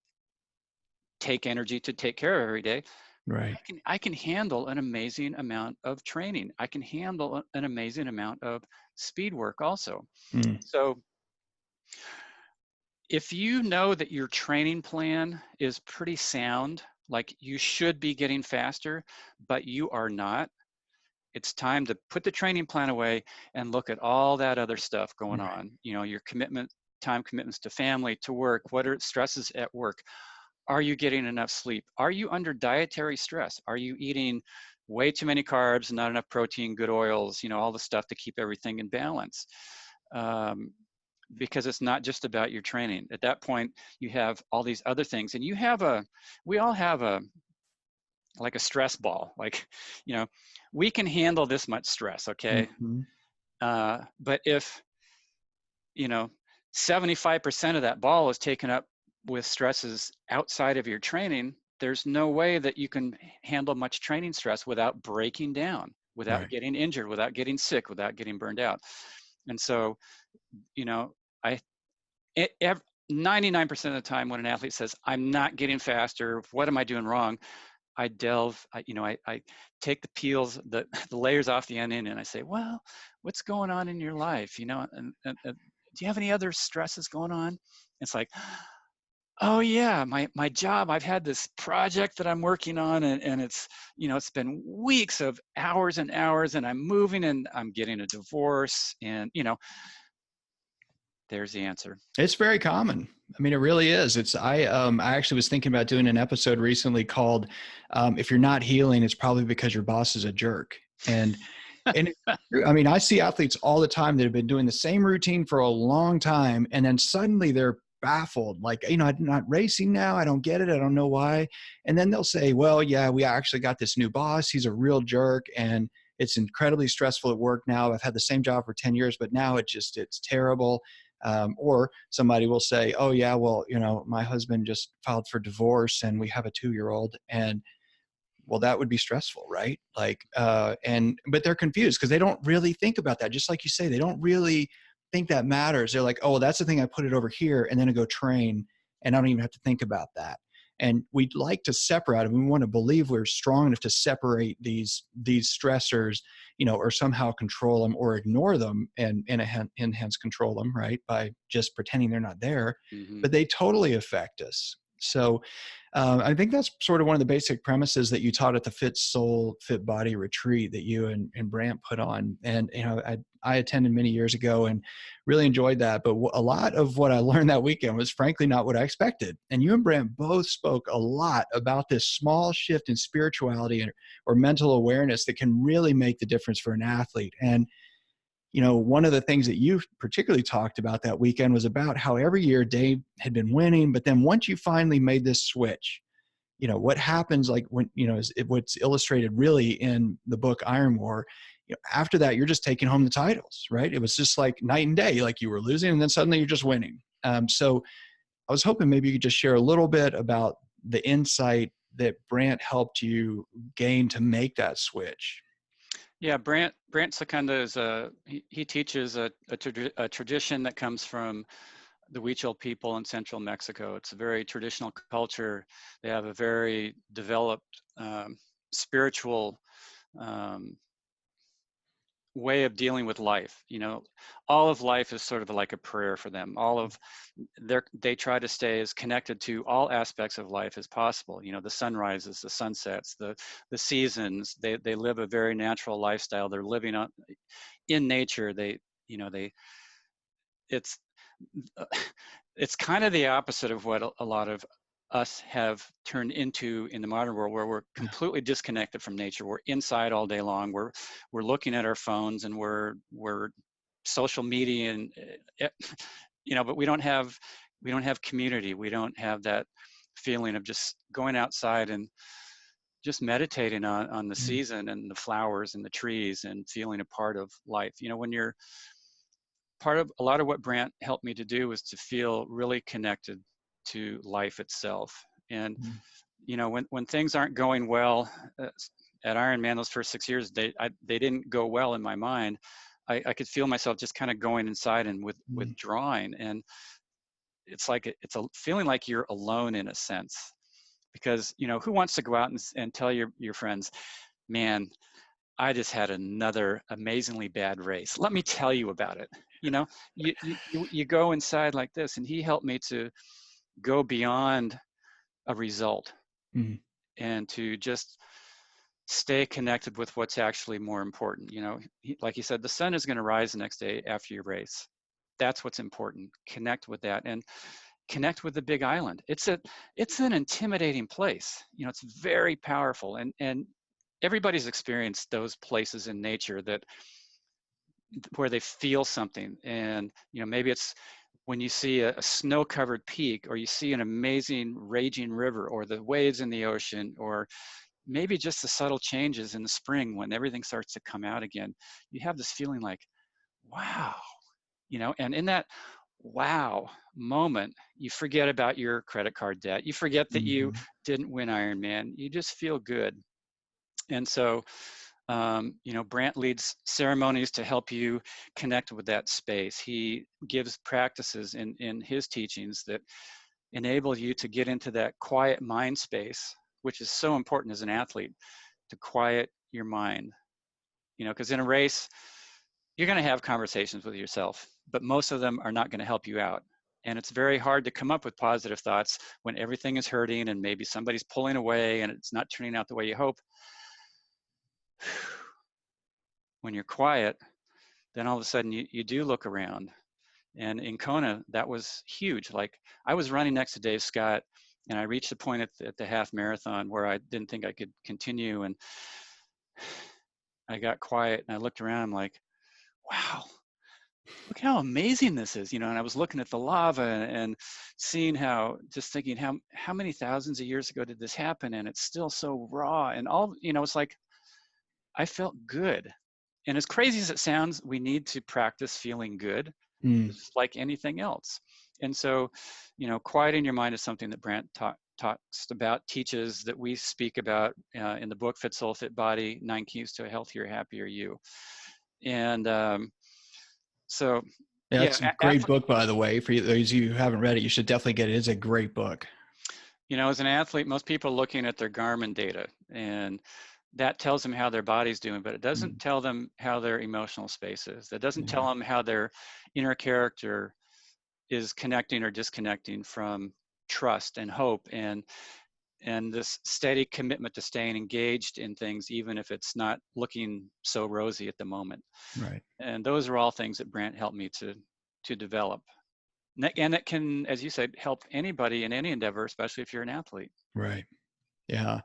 take energy to take care of every day, right? I can handle an amazing amount of training. I can handle an amazing amount of speed work also. So if you know that your training plan is pretty sound, like you should be getting faster, but you are not, it's time to put the training plan away and look at all that other stuff going on. Your time commitments to family, to work, what are stresses at work. Are you getting enough sleep? Are you under dietary stress? Are you eating way too many carbs, not enough protein, good oils, all the stuff to keep everything in balance? Because it's not just about your training. At that point, you have all these other things, and we all have like a stress ball. Like, we can handle this much stress, okay? Mm-hmm. But if 75% of that ball is taken up with stresses outside of your training, there's no way that you can handle much training stress without breaking down, without Right. getting injured, without getting sick, without getting burned out. And so, I 99% of the time when an athlete says, I'm not getting faster, what am I doing wrong? I delve, I take the peels, the layers off the onion, and I say, well, what's going on in your life? And do you have any other stresses going on? It's like, oh yeah, my job, I've had this project that I'm working on, and it's, it's been weeks of hours and hours, and I'm moving, and I'm getting a divorce, and, there's the answer. It's very common. I mean, it really is. I actually was thinking about doing an episode recently called "If You're Not Healing, It's Probably Because Your Boss Is a Jerk." And I mean, I see athletes all the time that have been doing the same routine for a long time, and then suddenly they're baffled. Like, I'm not racing now. I don't get it. I don't know why. And then they'll say, "Well, yeah, we actually got this new boss. He's a real jerk, and it's incredibly stressful at work now. I've had the same job for 10 years, but now it's terrible." Or somebody will say, oh yeah, well, my husband just filed for divorce and we have a 2-year-old, and well, that would be stressful, right? Like, but they're confused because they don't really think about that. Just like you say, they don't really think that matters. They're like, oh, well, that's the thing, I put it over here and then I go train and I don't even have to think about that. And we'd like to separate, and we want to believe we're strong enough to separate these stressors, or somehow control them or ignore them and hence control them, right? By just pretending they're not there, Mm-hmm. but they totally affect us. So I think that's sort of one of the basic premises that you taught at the Fit Soul, Fit Body retreat that you and Brant put on. And, I attended many years ago and really enjoyed that. But a lot of what I learned that weekend was frankly not what I expected. And you and Brant both spoke a lot about this small shift in spirituality or mental awareness that can really make the difference for an athlete. And one of the things that you particularly talked about that weekend was about how every year Dave had been winning, but then once you finally made this switch, what happens, like when, what's illustrated really in the book Iron War, after that, you're just taking home the titles, right? It was just like night and day, like you were losing and then suddenly you're just winning. So I was hoping maybe you could just share a little bit about the insight that Brant helped you gain to make that switch. Yeah, Brant Secunda is he teaches a tradition that comes from the Huichol people in central Mexico. It's a very traditional culture. They have a very developed spiritual way of dealing with life. All of life is sort of like a prayer for them. They try to stay as connected to all aspects of life as possible. The sunrises, the sunsets, the seasons. They live a very natural lifestyle. They're living in nature. It's kind of the opposite of what a lot of us have turned into in the modern world, where we're completely disconnected from nature. We're inside all day long. We're looking at our phones and we're social media and but we don't have community. We don't have that feeling of just going outside and just meditating on the season and the flowers and the trees and feeling a part of life. When you're part of a lot of what Brant helped me to do was to feel really connected to life itself. And when things aren't going well at Ironman, those first 6 years, they didn't go well in my mind. I could feel myself just kind of going inside and withdrawing, and it's a feeling like you're alone in a sense, because who wants to go out and tell your friends, man, I just had another amazingly bad race, let me tell you about it. You go inside like this, and he helped me to go beyond a result and to just stay connected with what's actually more important. Like you said, the sun is going to rise the next day after your race. That's what's important. Connect with that. And connect with the Big Island. It's an intimidating place. You know, it's very powerful, and everybody's experienced those places in nature that where they feel something. And you know, maybe it's when you see a snow-covered peak, or you see an amazing raging river, or the waves in the ocean, or maybe just the subtle changes in the spring when everything starts to come out again. You have this feeling like, wow, you know, and in that wow moment, you forget about your credit card debt. You forget that you Mm-hmm. didn't win Ironman. You just feel good. And so, you know, Brant leads ceremonies to help you connect with that space. He gives practices in his teachings that enable you to get into that quiet mind space, which is so important as an athlete, to quiet your mind. You know, because in a race, you're going to have conversations with yourself, but most of them are not going to help you out. And it's very hard to come up with positive thoughts when everything is hurting and maybe somebody's pulling away and it's not turning out the way you hope. When you're quiet, then all of a sudden you do look around. And in Kona, that was huge. Like, I was running next to Dave Scott, and I reached the point at the half marathon where I didn't think I could continue. And I got quiet and I looked around, I'm like, wow, look how amazing this is, you know. And I was looking at the lava and seeing how, just thinking how many thousands of years ago did this happen, and it's still so raw and all, you know. It's like I felt good. And as crazy as it sounds, we need to practice feeling good, Mm. just like anything else. And so, you know, quieting your mind is something that Brant talks about, teaches, that we speak about in the book Fit Soul Fit Body: 9 Keys to a Healthier, Happier You. And so Yeah, yeah, that's a great book, by the way. For those of you who haven't read it, you should definitely get it. It's a great book. you know, as an athlete, most people are looking at their Garmin data, and that tells them how their body's doing, but it doesn't Mm. tell them how their emotional space is. That doesn't Yeah. tell them how their inner character is connecting or disconnecting from trust and hope, and this steady commitment to staying engaged in things, even if it's not looking so rosy at the moment. Right. And those are all things that Brant helped me to develop. And it can, as you said, help anybody in any endeavor, especially if you're an athlete. Right. Yeah.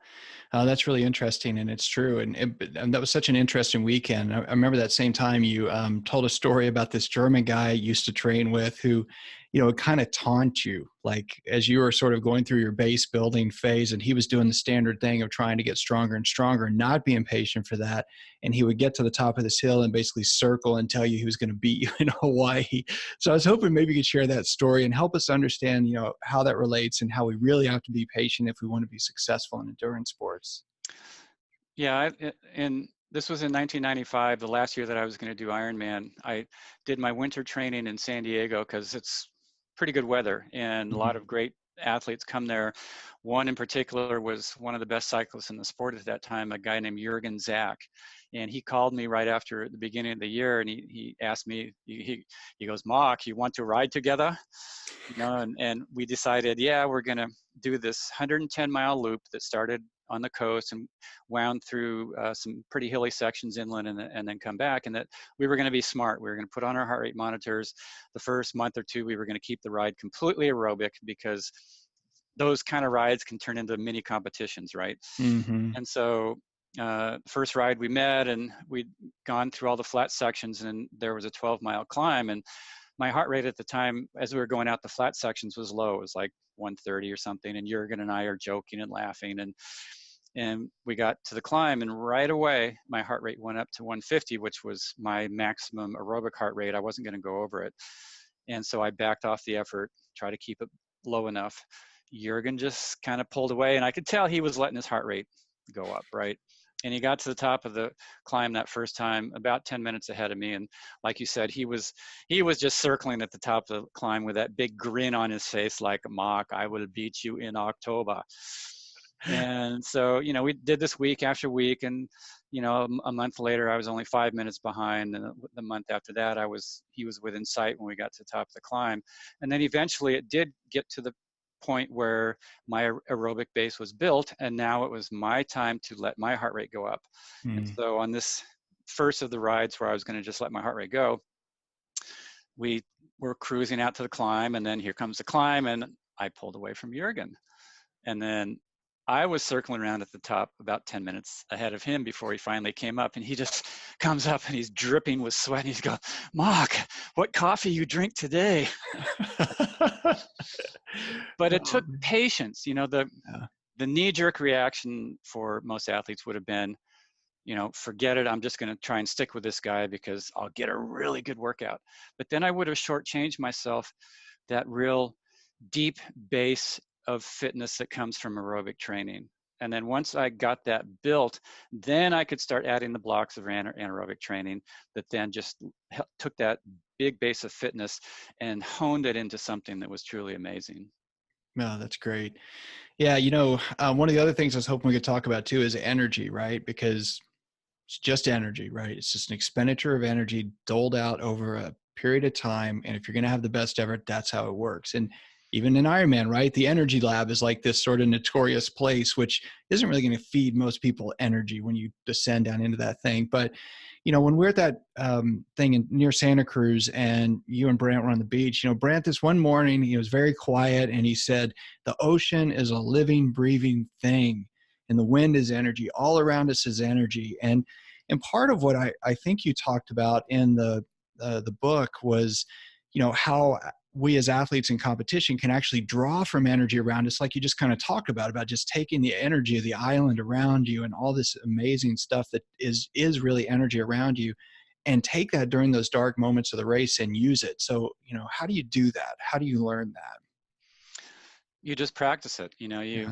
That's really interesting, and it's true. And that was such an interesting weekend. I remember that same time you told a story about this German guy you used to train with who, you know, would kind of taunt you, like as you were sort of going through your base building phase, and he was doing the standard thing of trying to get stronger and stronger and not being patient for that. And he would get to the top of this hill and basically circle and tell you he was going to beat you in Hawaii. So I was hoping maybe you could share that story and help us understand, you know, how that relates and how we really have to be patient if we want to be successful in endurance sports. Yeah, and this was in 1995, the last year that I was going to do Ironman. I did my winter training in San Diego because it's pretty good weather and a lot Mhm. of great athletes come there. One in particular was one of the best cyclists in the sport at that time, a guy named Jurgen Zak. And he called me right after the beginning of the year, and he asked me, he goes, "Mark, you want to ride together?" You know, and we decided, yeah, we're going to do this 110-mile loop that started on the coast and wound through some pretty hilly sections inland, and then come back. And that we were going to be smart. We were going to put on our heart rate monitors. The first month or two, we were going to keep the ride completely aerobic, because those kind of rides can turn into mini competitions, right? Mhm. And so first ride we met, and we'd gone through all the flat sections, and there was a 12-mile climb. And my heart rate at the time, as we were going out the flat sections, was low. It was like 130 or something. And Jurgen and I are joking and laughing. And we got to the climb, and right away, my heart rate went up to 150, which was my maximum aerobic heart rate. I wasn't going to go over it. And so I backed off the effort, try to keep it low enough. Jurgen just kind of pulled away, and I could tell he was letting his heart rate go up, right? And he got to the top of the climb that first time, about 10 minutes ahead of me. And like you said, he was just circling at the top of the climb with that big grin on his face, like, "Mark, I will beat you in October." And so, you know, we did this week after week, and you know, a month later, I was only 5 minutes behind, and the month after that, he was within sight when we got to the top of the climb. And then eventually, it did get to the point where my aerobic base was built, and now it was my time to let my heart rate go up. And Mm. so on this first of the rides where I was going to just let my heart rate go, we we're cruising out to the climb, and then here comes the climb, and I pulled away from Jurgen. And then I was circling around at the top about 10 minutes ahead of him before he finally came up, and he just comes up and he's dripping with sweat, and he's going, "Mark, what coffee you drink today?" But it took patience. The knee-jerk reaction for most athletes would have been, forget it, I'm just going to try and stick with this guy because I'll get a really good workout. But then I would have shortchanged myself that real deep base of fitness that comes from aerobic training. And then once I got that built, then I could start adding the blocks of anaerobic training that then just took that big base of fitness and honed it into something that was truly amazing. No, that's great. Yeah. One of the other things I was hoping we could talk about too is energy, right? Because it's just energy, right? It's just an expenditure of energy doled out over a period of time. And if you're going to have the best ever, that's how it works. And even in Ironman, right? The energy lab is like this sort of notorious place, which isn't really going to feed most people energy when you descend down into that thing. But, when we're at that thing near Santa Cruz and you and Brant were on the beach, Brant, this one morning, he was very quiet and he said, the ocean is a living, breathing thing. And the wind is energy. All around us is energy. And part of what I think you talked about in the book was, how we as athletes in competition can actually draw from energy around us, like you just kind of talked about just taking the energy of the island around you and all this amazing stuff that is really energy around you, and take that during those dark moments of the race and use it. So, how do you do that? How do you learn that? You just practice it. You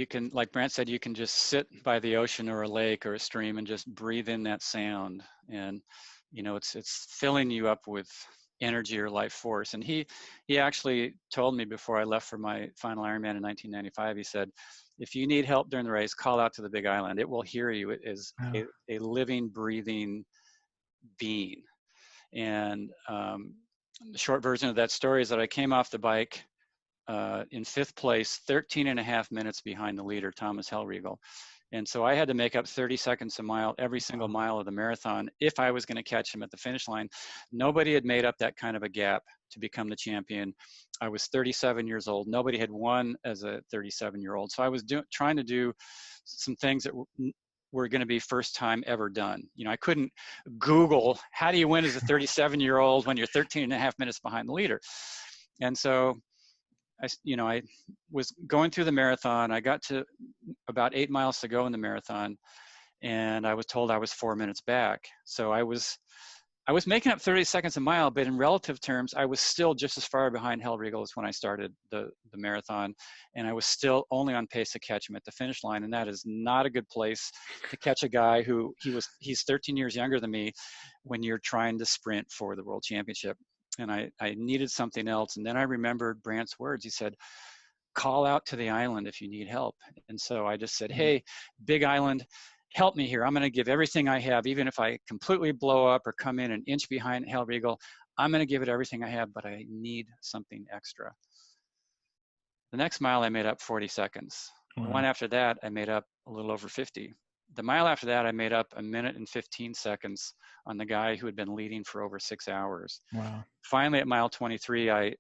can, like Brant said, you can just sit by the ocean or a lake or a stream and just breathe in that sound. And, it's filling you up with energy or life force. And he actually told me before I left for my final Ironman in 1995, he said, if you need help during the race, call out to the Big Island. It will hear you. It is a living, breathing being. And the short version of that story is that I came off the bike in 5th place, 13 and a half minutes behind the leader, Thomas Hellriegel. And so I had to make up 30 seconds a mile, every single mile of the marathon, if I was going to catch him at the finish line. Nobody had made up that kind of a gap to become the champion. I was 37 years old. Nobody had won as a 37-year-old. So I was trying to do some things that were going to be first time ever done. I couldn't Google, how do you win as a 37-year-old when you're 13 and a half minutes behind the leader? And so I was going through the marathon. I got to about 8 miles to go in the marathon, and I was told I was 4 minutes back. So I was making up 30 seconds a mile, but in relative terms, I was still just as far behind Hellriegel as when I started the marathon, and I was still only on pace to catch him at the finish line. And that is not a good place to catch a guy who he's 13 years younger than me when you're trying to sprint for the world championship. And I needed something else. And then I remembered Brant's words. He said, call out to the island if you need help. And so I just said, hey, Big Island, help me here. I'm going to give everything I have, even if I completely blow up or come in an inch behind Hellriegel. I'm going to give it everything I have, but I need something extra. The next mile, I made up 40 seconds. The one after that, I made up a little over 50. The mile after that, I made up 1 minute and 15 seconds on the guy who had been leading for over 6 hours. Wow. Finally, at mile 23, I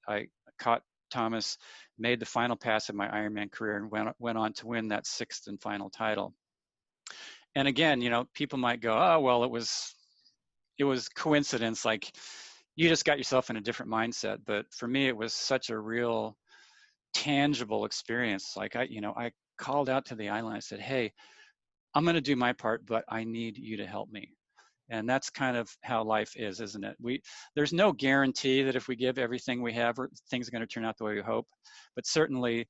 caught Thomas, made the final pass of my Ironman career, and went on to win that 6th and final title. And again, people might go, oh, well, it was coincidence. Like, you just got yourself in a different mindset. But for me, it was such a real tangible experience. Like, I called out to the island. I said, hey, I'm going to do my part, but I need you to help me. And that's kind of how life is, isn't it? There's no guarantee that if we give everything we have, things are going to turn out the way we hope. But certainly,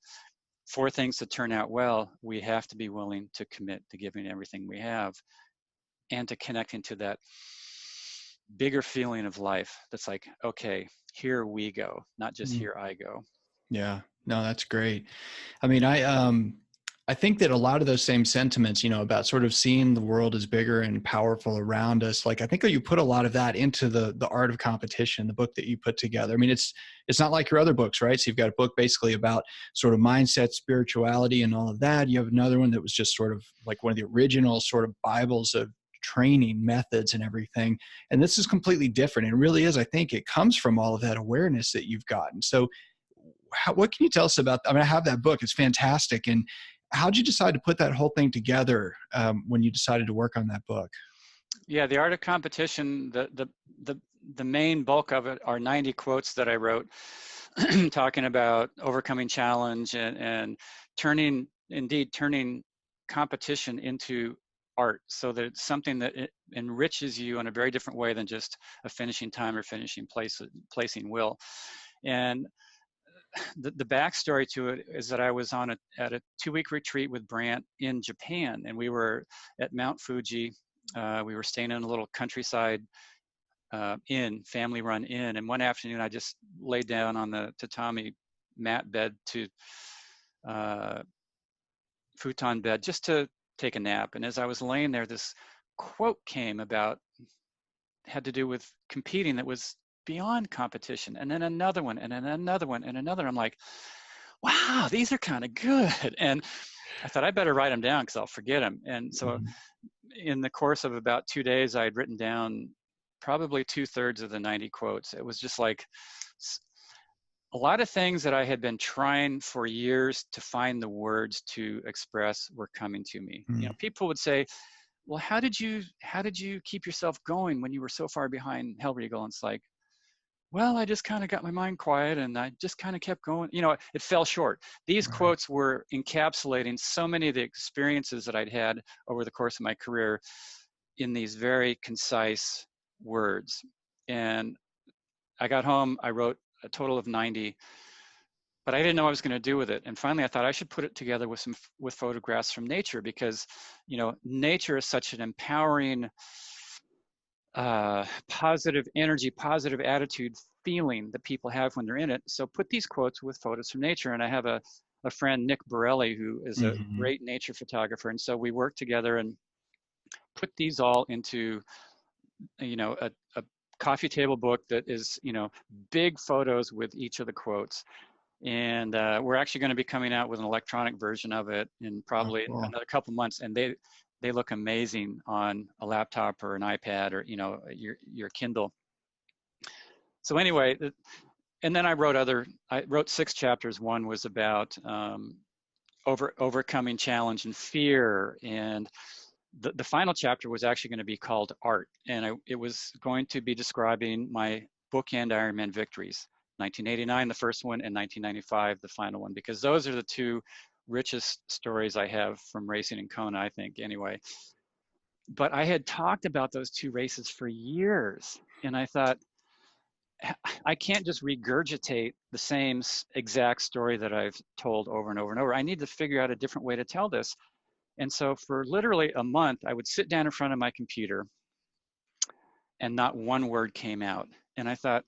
for things to turn out well, we have to be willing to commit to giving everything we have and to connecting to that bigger feeling of life that's like, okay, here we go, not just here I go. Yeah, no, that's great. I mean, I think that a lot of those same sentiments, about sort of seeing the world as bigger and powerful around us, like, I think that you put a lot of that into the Art of Competition, the book that you put together. I mean, it's not like your other books, right? So you've got a book basically about sort of mindset, spirituality, and all of that. You have another one that was just sort of like one of the original sort of Bibles of training methods and everything. And this is completely different. And it really is, I think it comes from all of that awareness that you've gotten. So what can you tell us about, I mean, I have that book, it's fantastic. And how'd you decide to put that whole thing together when you decided to work on that book? Yeah, The Art of Competition, the main bulk of it are 90 quotes that I wrote talking about overcoming challenge and turning competition into art, so that it's something that it enriches you in a very different way than just a finishing time or placing will. And the backstory to it is that I was at a 2-week retreat with Brant in Japan, and we were at Mount Fuji. We were staying in a little countryside family-run inn, and one afternoon I just laid down on the tatami mat bed futon bed just to take a nap. And as I was laying there, this quote had to do with competing that was beyond competition, and then another one, and then another one, and another. I'm like, wow, these are kind of good. And I thought I better write them down because I'll forget them. And so in the course of about 2 days, I had written down probably 2/3 of the 90 quotes. It was just like a lot of things that I had been trying for years to find the words to express were coming to me. You know, people would say, well, how did you keep yourself going when you were so far behind Hellriegel? And it's like, well, I just kind of got my mind quiet and I just kind of kept going. You know, it fell short. These quotes were encapsulating so many of the experiences that I'd had over the course of my career in these very concise words. And I got home, I wrote a total of 90, but I didn't know what I was going to do with it. And finally I thought I should put it together with photographs from nature, because, you know, nature is such an empowering, positive energy, positive attitude feeling that people have when they're in it. So put these quotes with photos from nature. And I have a friend, Nick Borelli, who is a great nature photographer. And so we worked together and put these all into, you know, a coffee table book that is, you know, big photos with each of the quotes. And we're actually going to be coming out with an electronic version of it in probably another couple months. And they look amazing on a laptop or an iPad or, you know, your Kindle. So anyway, and then I wrote 6 chapters. One was about overcoming challenge and fear. And the final chapter was actually going to be called Art. And it was going to be describing my bookend Ironman victories, 1989, the first one, and 1995, the final one, because those are the 2 richest stories I have from racing in Kona, I think, anyway. But I had talked about those 2 races for years, and I thought, I can't just regurgitate the same exact story that I've told over and over and over. I need to figure out a different way to tell this. And so for literally a month, I would sit down in front of my computer and not one word came out. And I thought,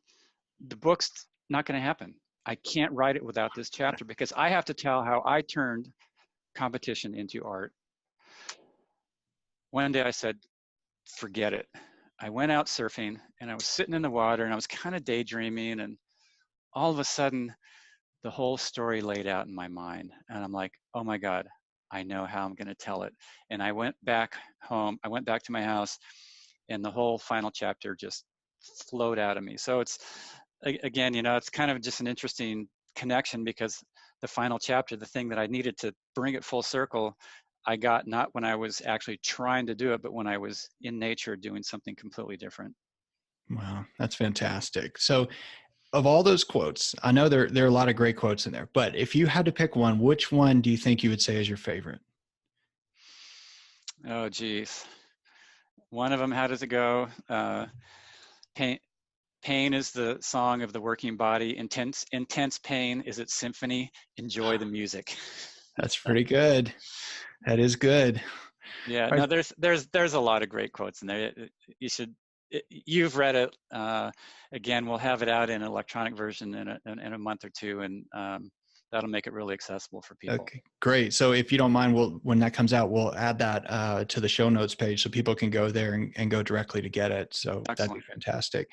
the book's not going to happen. I can't write it without this chapter, because I have to tell how I turned competition into art. One day I said, forget it. I went out surfing and I was sitting in the water and I was kind of daydreaming, and all of a sudden the whole story laid out in my mind. And I'm like, oh my God, I know how I'm going to tell it. And I went back home. I went back to my house, and the whole final chapter just flowed out of me. So it's, again, you know, it's kind of just an interesting connection, because the final chapter, the thing that I needed to bring it full circle, I got not when I was actually trying to do it, but when I was in nature doing something completely different. Wow, that's fantastic. So of all those quotes, I know there are a lot of great quotes in there, but if you had to pick one, which one do you think you would say is your favorite? Oh, geez. One of them, how does it go? Pain is the song of the working body. Intense pain is its symphony. Enjoy the music. That's pretty good. That is good. Yeah, no, there's a lot of great quotes in there. You've read it. Again, we'll have it out in an electronic version in a month or 2, and that'll make it really accessible for people. Okay, great. So if you don't mind, when that comes out, we'll add that to the show notes page so people can go there and go directly to get it. So Excellent. That'd be fantastic.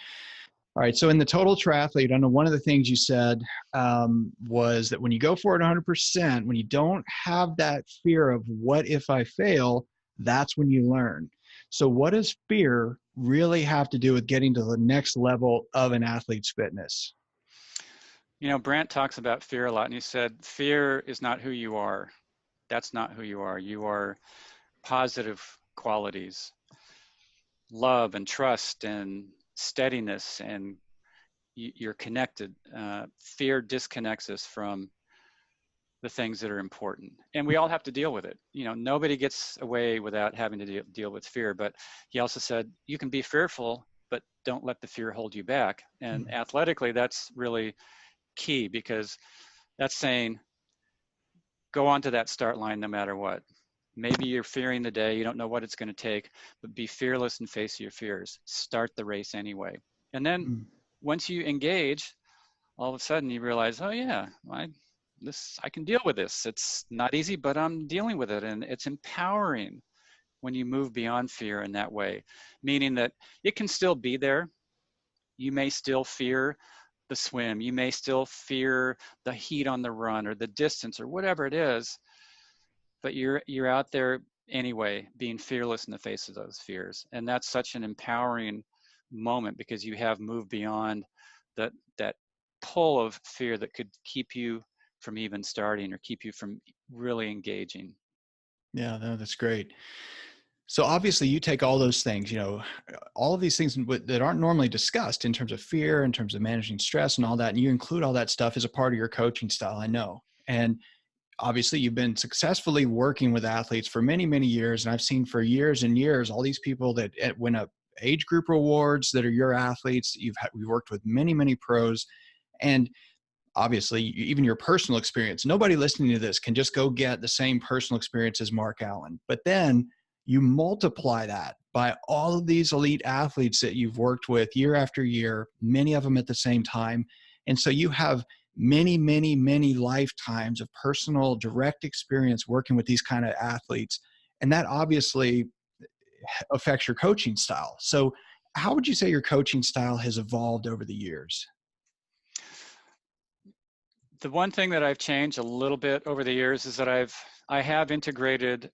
All right. So in the Total Triathlete, I know one of the things you said was that when you go for it 100%, when you don't have that fear of what if I fail, that's when you learn. So what does fear really have to do with getting to the next level of an athlete's fitness? Brant talks about fear a lot, and he said, fear is not who you are. That's not who you are. You are positive qualities, love and trust and steadiness, and you're connected. Fear disconnects us from the things that are important, and we all have to deal with it. Nobody gets away without having to deal with fear. But he also said you can be fearful, but don't let the fear hold you back. And athletically, that's really key, because that's saying go onto that start line no matter what. Maybe you're fearing the day, you don't know what it's going to take, but be fearless and face your fears. Start the race anyway. And then once you engage, all of a sudden you realize, oh yeah, I can deal with this. It's not easy, but I'm dealing with it. And it's empowering when you move beyond fear in that way, meaning that it can still be there. You may still fear the swim. You may still fear the heat on the run or the distance or whatever it is, but you're out there anyway, being fearless in the face of those fears. And that's such an empowering moment, because you have moved beyond that pull of fear that could keep you from even starting or keep you from really engaging. Yeah, no, that's great. So obviously you take all those things, all of these things that aren't normally discussed in terms of fear, in terms of managing stress and all that, and you include all that stuff as a part of your coaching style, I know. And obviously you've been successfully working with athletes for many, many years. And I've seen for years and years, all these people that win up age group rewards that are your athletes. We've worked with many, many pros. And obviously even your personal experience, nobody listening to this can just go get the same personal experience as Mark Allen. But then you multiply that by all of these elite athletes that you've worked with year after year, many of them at the same time. And so you have many, many, many lifetimes of personal direct experience working with these kind of athletes. And that obviously affects your coaching style. So how would you say your coaching style has evolved over the years? The one thing that I've changed a little bit over the years is that I have integrated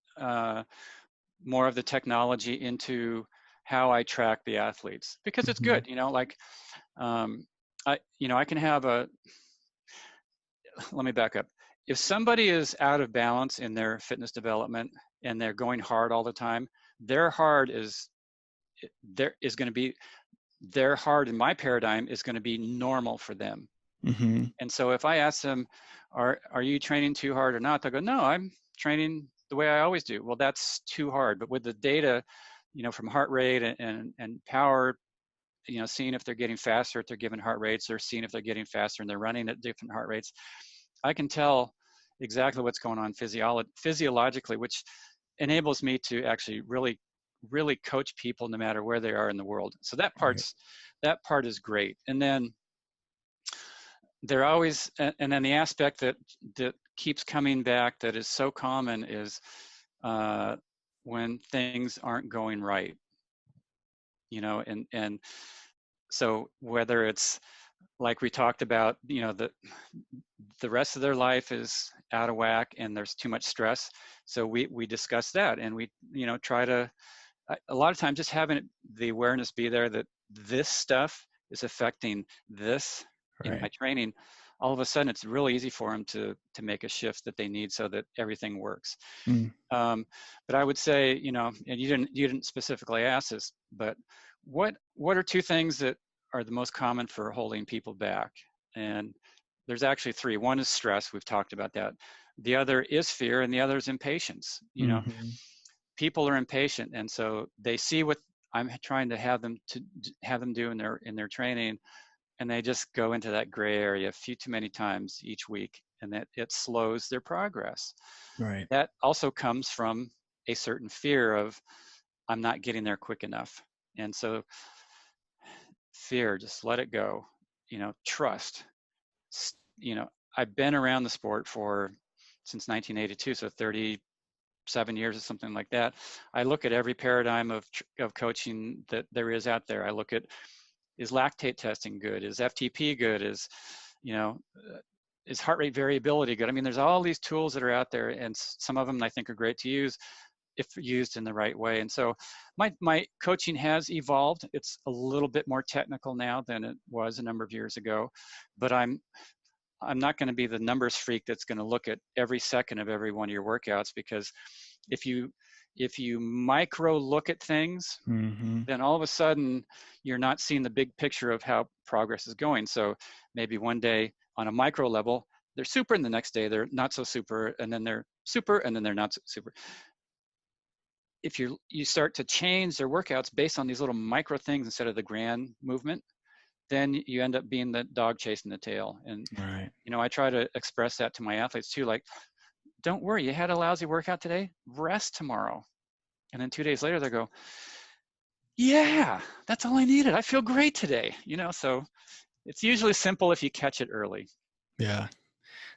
more of the technology into how I track the athletes, because it's good. I can have let me back up. If somebody is out of balance in their fitness development and they're going hard all the time, their hard in my paradigm is going to be normal for them. And so if I ask them, are you training too hard or not? They'll go, no, I'm training the way I always do. Well, that's too hard. But with the data, from heart rate and power, seeing if they're getting faster at their given heart rates, or seeing if they're getting faster and they're running at different heart rates, I can tell exactly what's going on physiologically, which enables me to actually really, really coach people no matter where they are in the world. So that part is great. And then they're always, and then the aspect that keeps coming back that is so common is when things aren't going right, and so whether it's like we talked about, the rest of their life is out of whack and there's too much stress. So we discuss that, and we, try to, a lot of times just having the awareness be there that this stuff is affecting this in my training. All of a sudden it's really easy for them to make a shift that they need so that everything works. But I would say, and you didn't specifically ask this, but what are two things that are the most common for holding people back? And there's actually three. One is stress. We've talked about that. The other is fear, and the other is impatience. People are impatient, and so they see what I'm trying to have them do in their training, and they just go into that gray area a few too many times each week, and that it slows their progress. Right. That also comes from a certain fear of, I'm not getting there quick enough. And so fear, just let it go, trust. I've been around the sport since 1982, so 37 years or something like that. I look at every paradigm of coaching that there is out there. I look at, is lactate testing good? Is FTP good? Is heart rate variability good? I mean, there's all these tools that are out there, and some of them I think are great to use, if used in the right way. And so my coaching has evolved. It's a little bit more technical now than it was a number of years ago, but I'm not going to be the numbers freak that's going to look at every second of every one of your workouts, because if you micro look at things, then all of a sudden you're not seeing the big picture of how progress is going. So maybe one day on a micro level, they're super, and the next day they're not so super, and then they're super, and then they're not so super. If you start to change their workouts based on these little micro things instead of the grand movement, then you end up being the dog chasing the tail. And Right. I try to express that to my athletes too, like, don't worry, you had a lousy workout today, rest tomorrow. And then 2 days later they go, yeah, that's all I needed, I feel great today. So it's usually simple if you catch it early. Yeah,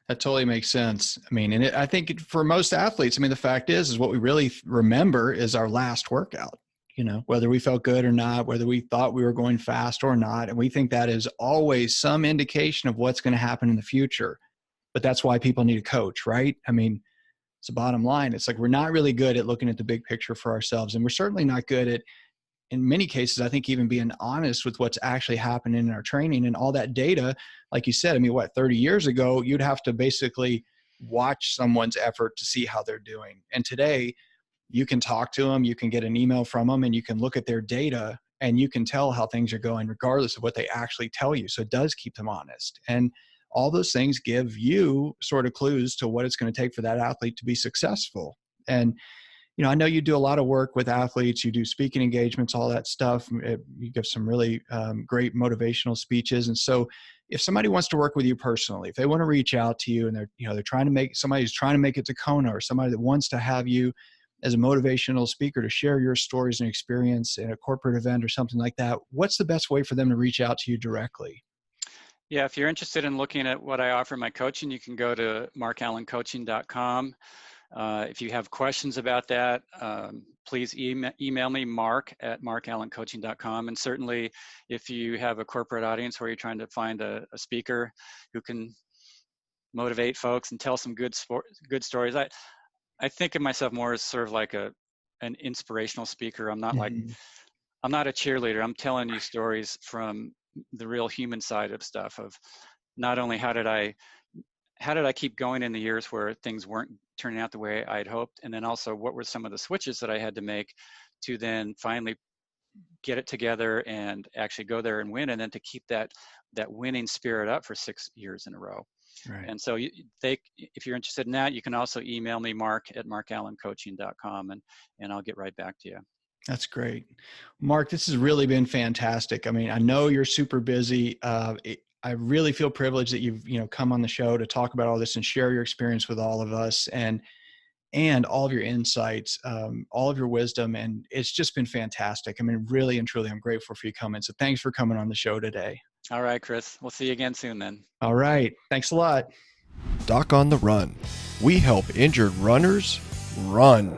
that totally makes sense. I mean, and I think for most athletes, I mean, the fact is what we really remember is our last workout, whether we felt good or not, whether we thought we were going fast or not. And we think that is always some indication of what's going to happen in the future. But that's why people need a coach, right? I mean, it's the bottom line. It's like we're not really good at looking at the big picture for ourselves. And we're certainly not good at, in many cases, I think, even being honest with what's actually happening in our training and all that data. Like you said, I mean, 30 years ago, you'd have to basically watch someone's effort to see how they're doing. And today you can talk to them, you can get an email from them, and you can look at their data and you can tell how things are going regardless of what they actually tell you. So it does keep them honest. And all those things give you sort of clues to what it's going to take for that athlete to be successful. And I know you do a lot of work with athletes, you do speaking engagements, all that stuff. You give some really great motivational speeches. And so if somebody wants to work with you personally, if they want to reach out to you and they're trying to make, somebody who's trying to make it to Kona, or somebody that wants to have you as a motivational speaker to share your stories and experience in a corporate event or something like that, what's the best way for them to reach out to you directly? Yeah, if you're interested in looking at what I offer in my coaching, you can go to markallencoaching.com. If you have questions about that, please email me, mark@markallencoaching.com. And certainly if you have a corporate audience where you're trying to find a speaker who can motivate folks and tell some good stories, I think of myself more as sort of like an inspirational speaker. I'm not I'm not a cheerleader. I'm telling you stories from the real human side of stuff, of not only how did I keep going in the years where things weren't turning out the way I'd hoped, and then also what were some of the switches that I had to make to then finally get it together and actually go there and win, and then to keep that winning spirit up for 6 years in a row. Right. And so if you're interested in that, you can also email me, mark@markallencoaching.com, and I'll get right back to you. That's great. Mark, this has really been fantastic. I mean, I know you're super busy. I really feel privileged that you've, come on the show to talk about all this and share your experience with all of us, and all of your insights, all of your wisdom. And it's just been fantastic. I mean, really and truly, I'm grateful for you coming. So thanks for coming on the show today. All right, Chris. We'll see you again soon then. All right. Thanks a lot. Doc on the Run. We help injured runners run.